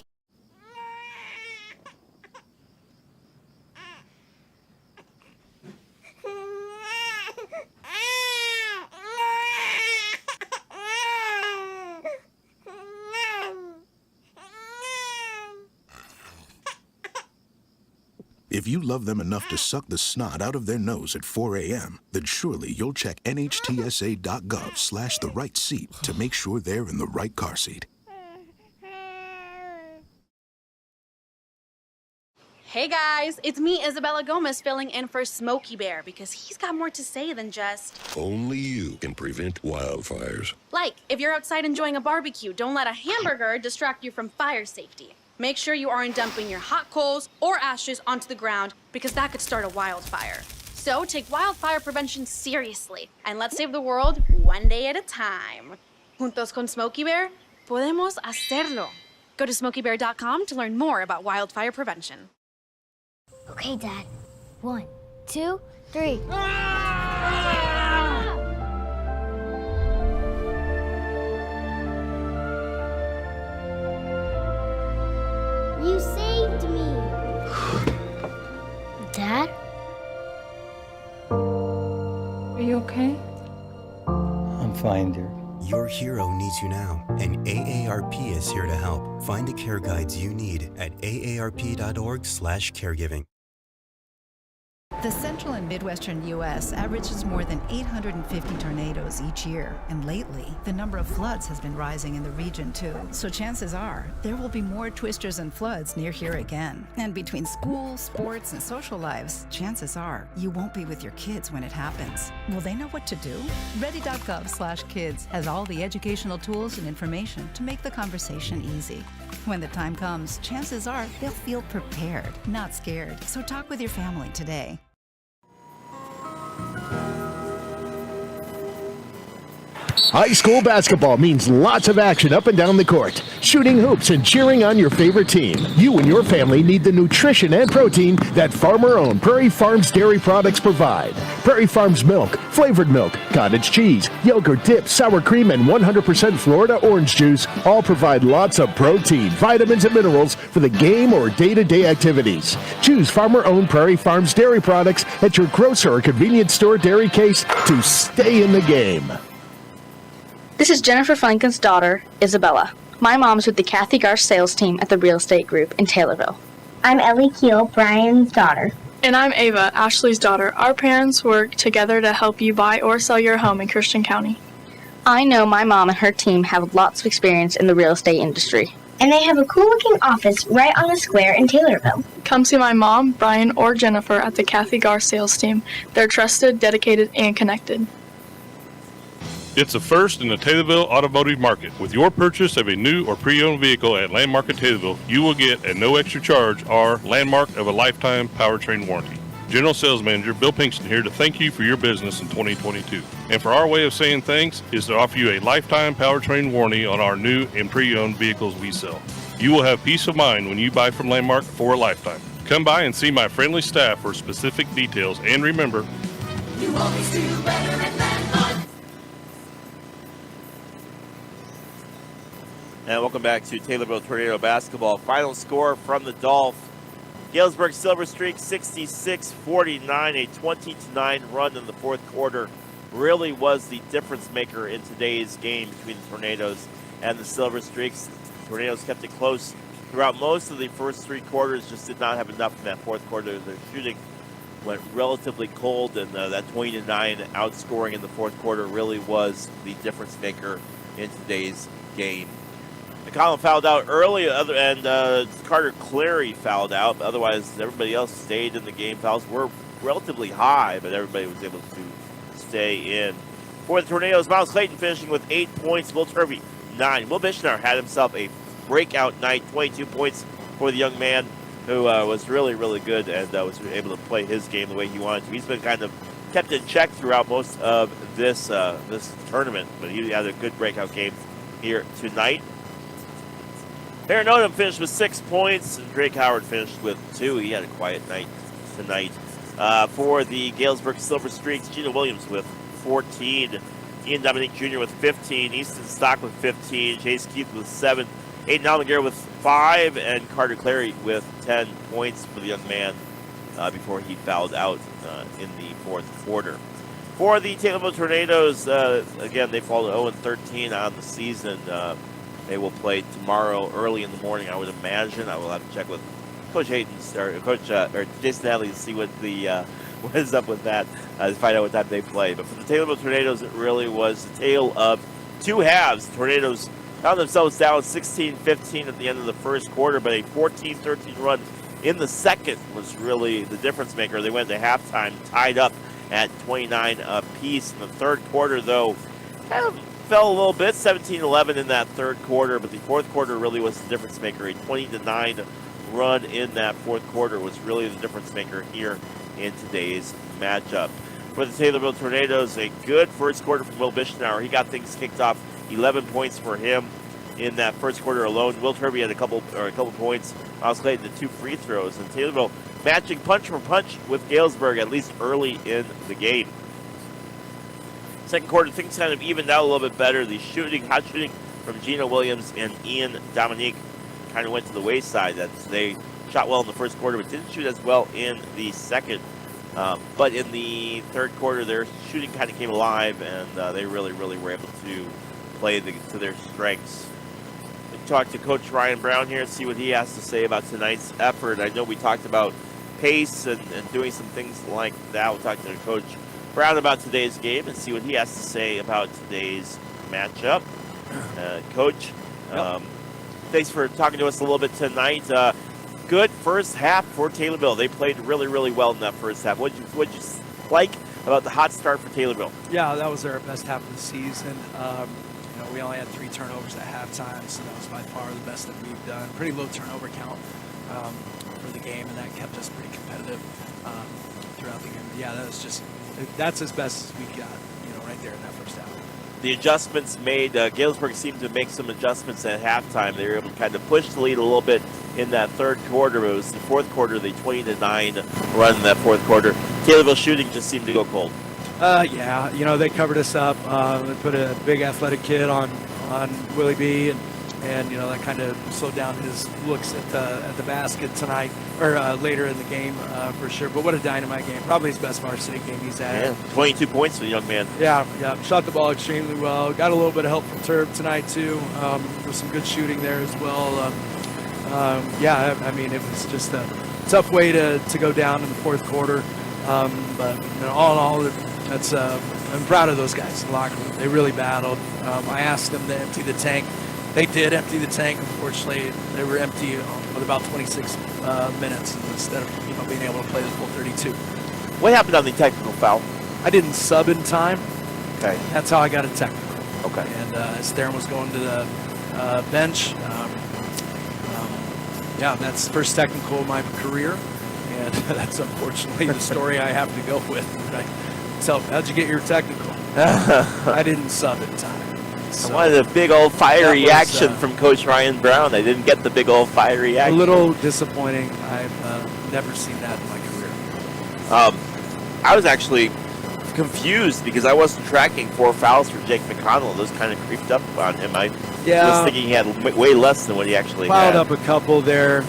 If you love them enough to suck the snot out of their nose at 4 a.m., then surely you'll check nhtsa.gov/the right seat to make sure they're in the right car seat. Hey guys, it's me, Isabella Gomez, filling in for Smokey Bear because he's got more to say than just... Only you can prevent wildfires. Like, if you're outside enjoying a barbecue, don't let a hamburger distract you from fire safety. Make sure you aren't dumping your hot coals or ashes onto the ground because that could start a wildfire. So take wildfire prevention seriously and let's save the world one day at a time. Juntos con Smokey Bear, podemos hacerlo. Go to smokeybear.com to learn more about wildfire prevention. Okay, Dad. 1, 2, 3. You saved me. Dad? Are you okay? I'm fine, dear. Your hero needs you now, and AARP is here to help. Find the care guides you need at aarp.org/caregiving. The central and midwestern U.S. averages more than 850 tornadoes each year. And lately, the number of floods has been rising in the region, too. So chances are, there will be more twisters and floods near here again. And between school, sports, and social lives, chances are, you won't be with your kids when it happens. Will they know what to do? Ready.gov/kids has all the educational tools and information to make the conversation easy. When the time comes, chances are they'll feel prepared, not scared. So talk with your family today. High school basketball means lots of action up and down the court, shooting hoops and cheering on your favorite team. You and your family need the nutrition and protein that farmer-owned Prairie Farms dairy products provide. Prairie Farms milk, flavored milk, cottage cheese, yogurt dip, sour cream, and 100% Florida orange juice all provide lots of protein, vitamins, and minerals for the game or day-to-day activities. Choose farmer-owned Prairie Farms dairy products at your grocer or convenience store dairy case to stay in the game. This is Jennifer Franken's daughter, Isabella. My mom's with the Kathy Garsh sales team at the real estate group in Taylorville. I'm Ellie Keel, Brian's daughter. And I'm Ava, Ashley's daughter. Our parents work together to help you buy or sell your home in Christian County. I know my mom and her team have lots of experience in the real estate industry. And they have a cool-looking office right on the square in Taylorville. Come see my mom, Brian, or Jennifer at the Kathy Garsh sales team. They're trusted, dedicated, and connected. It's a first in the Taylorville automotive market. With your purchase of a new or pre-owned vehicle at Landmark at Taylorville, you will get at no extra charge our Landmark of a lifetime powertrain warranty. General Sales Manager Bill Pinkston here to thank you for your business in 2022. And for our way of saying thanks is to offer you a lifetime powertrain warranty on our new and pre-owned vehicles we sell. You will have peace of mind when you buy from Landmark for a lifetime. Come by and see my friendly staff for specific details, and remember, you always do better at Landmark. And welcome back to Taylorville Tornado Basketball. Final score from the Dolph. Galesburg Silver Streak 66-49, a 20-9 run in the fourth quarter. Really was the difference maker in today's game between the Tornadoes and the Silver Streaks. The Tornadoes kept it close throughout most of the first three quarters, just did not have enough in that fourth quarter. Their shooting went relatively cold, and that 20-9 outscoring in the fourth quarter really was the difference maker in today's game. McConnell fouled out early, and Carter Clary fouled out. But otherwise, everybody else stayed in the game. Fouls were relatively high, but everybody was able to stay in. For the Tornadoes, Miles Clayton finishing with 8 points. Will Turvey, 9. Will Bishnar had himself a breakout night, 22 points for the young man who was really, really good and was able to play his game the way he wanted to. He's been kind of kept in check throughout most of this tournament, but he had a good breakout game here tonight. Aaron Odom finished with 6 points, and Drake Howard finished with 2. He had a quiet night tonight. For the Galesburg Silver Streaks, Gina Williams with 14. Ian Dominique Jr. with 15. Easton Stock with 15. Chase Keith with 7. Aiden Almaguer with 5. And Carter Clary with 10 points for the young man before he fouled out in the fourth quarter. For the Taylorville Tornadoes, again, they fall to 0-13 on the season. They will play tomorrow early in the morning, I would imagine. I will have to check with Coach Hayden or Coach or Jason Hadley to see what is up with that, to find out what time they play. But for the Taylorville Tornadoes, it really was a tale of two halves. The Tornadoes found themselves down 16-15 at the end of the first quarter, but a 14-13 run in the second was really the difference maker. They went to halftime tied up at 29 apiece. In the third quarter, though, kind of fell a little bit, 17-11 in that third quarter, but the fourth quarter really was the difference maker. A 20-9 run in that fourth quarter was really the difference maker here in today's matchup. For the Taylorville Tornadoes, a good first quarter from Will Bischenauer. He got things kicked off, 11 points for him in that first quarter alone. Will Turvey had a couple points. Miles Clayton the 2 free throws, and Taylorville matching punch for punch with Galesburg at least early in the game. Second quarter, things kind of evened out a little bit better. The hot shooting from Gina Williams and Ian Dominique kind of went to the wayside. They shot well in the first quarter, but didn't shoot as well in the second. But in the third quarter, their shooting kind of came alive, and they really, really were able to play to their strengths. We talked to Coach Ryan Brown here and see what he has to say about tonight's effort. I know we talked about pace and doing some things like that. We'll talk to Coach Brown about today's game and see what he has to say about today's matchup. Coach, thanks for talking to us a little bit tonight. Good first half for Taylorville. They played really, really well in that first half. What'd you like about the hot start for Taylorville? Yeah, that was our best half of the season. We only had 3 turnovers at halftime, so that was by far the best that we've done. Pretty low turnover count for the game, and that kept us pretty competitive throughout the game. Yeah, that's as best as we got, right there in that first half. The adjustments made, Galesburg seemed to make some adjustments at halftime. They were able to kind of push the lead a little bit in that third quarter, but it was the fourth quarter, the 20-9 run in that fourth quarter. Taylorville shooting just seemed to go cold. They covered us up. They put a big athletic kid on Willie B, and that kind of slowed down his looks at the basket tonight, or later in the game for sure. But what a dynamite game. Probably his best varsity game he's had. Yeah, 22 points for the young man. Yeah. Shot the ball extremely well. Got a little bit of help from Turb tonight, too, with some good shooting there as well. It was just a tough way to go down in the fourth quarter. But all in all, I'm proud of those guys in the locker room. They really battled. I asked them to empty the tank. They did empty the tank. Unfortunately, they were empty with about 26 minutes instead of being able to play the full 32. What happened on the technical foul? I didn't sub in time. Okay. That's how I got a technical. Okay. And as Theron was going to the bench, that's the first technical of my career. And that's unfortunately the story I have to go with. Right? So, how'd you get your technical? I didn't sub in time. So I wanted a big old fiery action from Coach Ryan Brown. I didn't get the big old fiery action. A little disappointing. I've never seen that in my career. I was actually confused because I wasn't tracking 4 fouls for Jake McConnell. Those kind of creeped up on him. I was thinking he had way less than what he actually had. Piled up a couple there.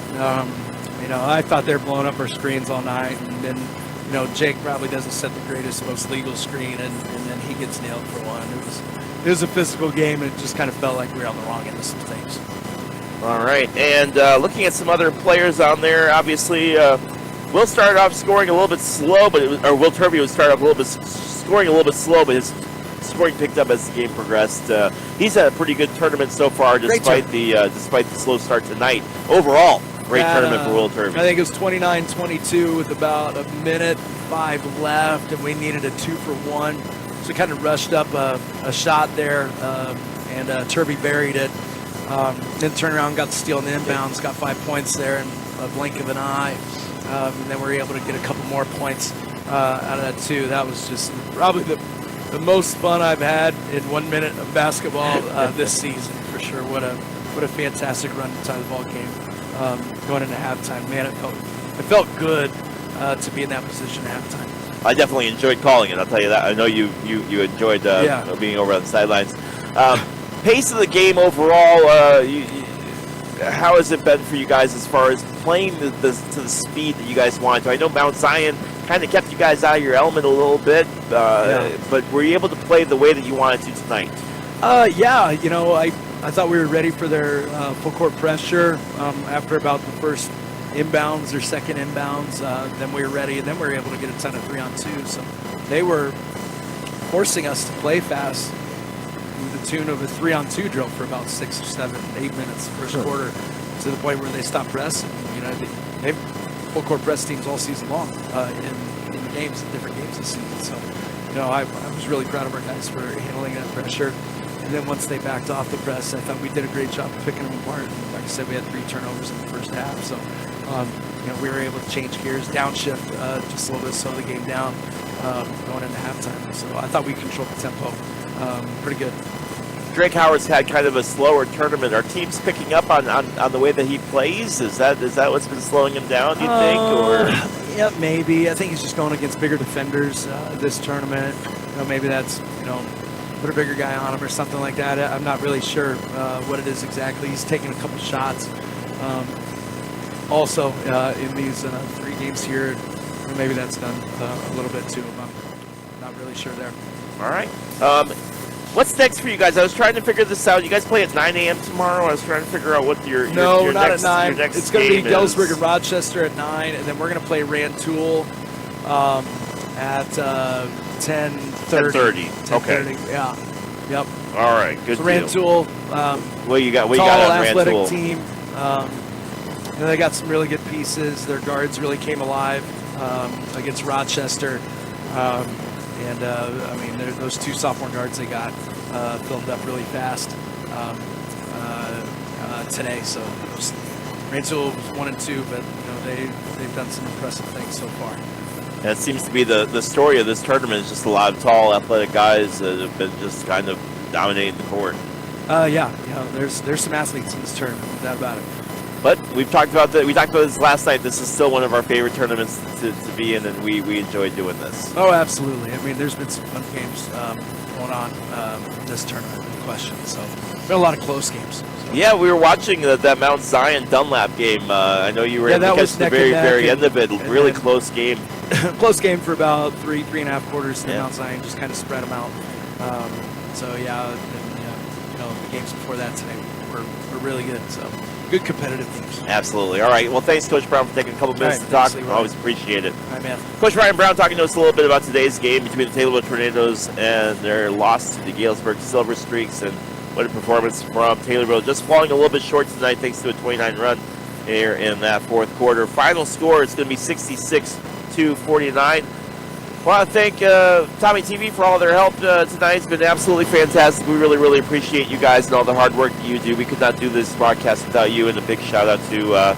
I thought they were blowing up our screens all night, and then Jake probably doesn't set the greatest, most legal screen, and then he gets nailed for one. It was a physical game, and it just kind of felt like we were on the wrong end of some things. All right, and looking at some other players on there, obviously, Will started off scoring a little bit slow, Will Turvey would start off scoring a little bit slow, but his scoring picked up as the game progressed. He's had a pretty good tournament so far, despite the slow start tonight. Overall, great tournament for Will Turvey. I think it was 29-22 with about 1:05 left, and we needed a 2-for-1. So kind of rushed up a shot there, and Turvey buried it. Then turned around, got the steal in the inbounds, got 5 points there in a blink of an eye. And then we were able to get a couple more points out of that too. That was just probably the most fun I've had in 1 minute of basketball this season for sure. What a fantastic run to tie the ball game going into halftime. Man, it felt good to be in that position at halftime. I definitely enjoyed calling it. I'll tell you that. I know you enjoyed being over on the sidelines. Pace of the game overall. How has it been for you guys as far as playing to the speed that you guys wanted to? I know Mount Zion kind of kept you guys out of your element a little bit, but were you able to play the way that you wanted to tonight? I thought we were ready for their full court pressure after about the first inbounds or second inbounds. Then we were ready, and then we were able to get a ton of 3-on-2. So they were forcing us to play fast to the tune of a 3-on-2 drill for about 6 or 7, 8 minutes first quarter, to the point where they stopped pressing. They've full court press teams all season long in games, in different games this season. So, I was really proud of our guys for handling that pressure. And then once they backed off the press, I thought we did a great job of picking them apart. Like I said, we had 3 turnovers in the first half. So, we were able to change gears, downshift just a little bit, slow the game down going into halftime. So I thought we controlled the tempo pretty good. Drake Howard's had kind of a slower tournament. Are teams picking up on the way that he plays? Is that what's been slowing him down, do you think? Or yeah, maybe. I think he's just going against bigger defenders this tournament. Maybe that's, put a bigger guy on him or something like that. I'm not really sure what it is exactly. He's taking a couple shots. Also, in these 3 games here, maybe that's done a little bit too. I'm not really sure there. All right. What's next for you guys? I was trying to figure this out. You guys play at 9 a.m. tomorrow. I was trying to figure out what your not next, at 9. Your next it's going to be game Galesburg is. and Rochester at 9, and then we're going to play Rantoul at 10:30. 10:30. Okay. 10:30. Yeah. Yep. All right. Good. So Rantoul. What you got? What tall, you got on athletic Rantoul? team. They got some really good pieces. Their guards really came alive against Rochester. Those 2 sophomore guards they got filled up really fast today. So Rantoul was 1 and 2, but they've done some impressive things so far. And it seems to be the story of this tournament is just a lot of tall, athletic guys that have been just kind of dominating the court. There's some athletes in this tournament, no doubt about it. But we talked about this last night. This is still one of our favorite tournaments to be in, and we enjoy doing this. Oh, absolutely. I mean, there's been some fun games going on this tournament, no question. So, been a lot of close games. So. Yeah, we were watching that Mount Zion Dunlap game. I know you were able to catch the very end of it. Really close game. Close game for about 3.5 quarters. And Mount Zion just kind of spread them out. The games before that today were really good. So. Good competitive games. Absolutely. All right. Well, thanks, Coach Brown, for taking a couple minutes to talk. Thanks, Always appreciate it. All right, man. Coach Ryan Brown talking to us a little bit about today's game between the Taylorville Tornadoes and their loss to the Galesburg Silver Streaks, and what a performance from Taylorville. Just falling a little bit short tonight thanks to a 29 run here in that fourth quarter. Final score is going to be 66-49. I want to thank Tommy TV for all their help tonight. It's been absolutely fantastic. We really, really appreciate you guys and all the hard work that you do. We could not do this broadcast without you, and a big shout out to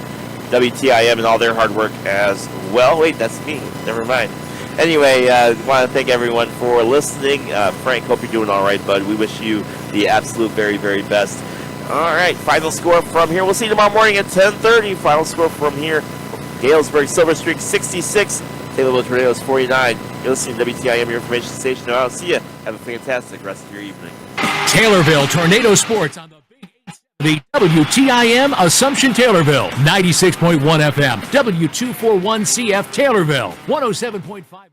WTIM and all their hard work as well. Wait, that's me. Never mind. Anyway, I want to thank everyone for listening. Frank, hope you're doing all right, bud. We wish you the absolute very, very best. All right, final score from here. We'll see you tomorrow morning at 10:30. Final score from here. Galesburg Silver Streak 66. Taylorville Tornadoes 49. You're listening to WTIM, your information station. I'll see you. Have a fantastic rest of your evening. Taylorville Tornado Sports on the Big 870 WTIM Assumption Taylorville, 96.1 FM, W241CF Taylorville, 107.5 FM.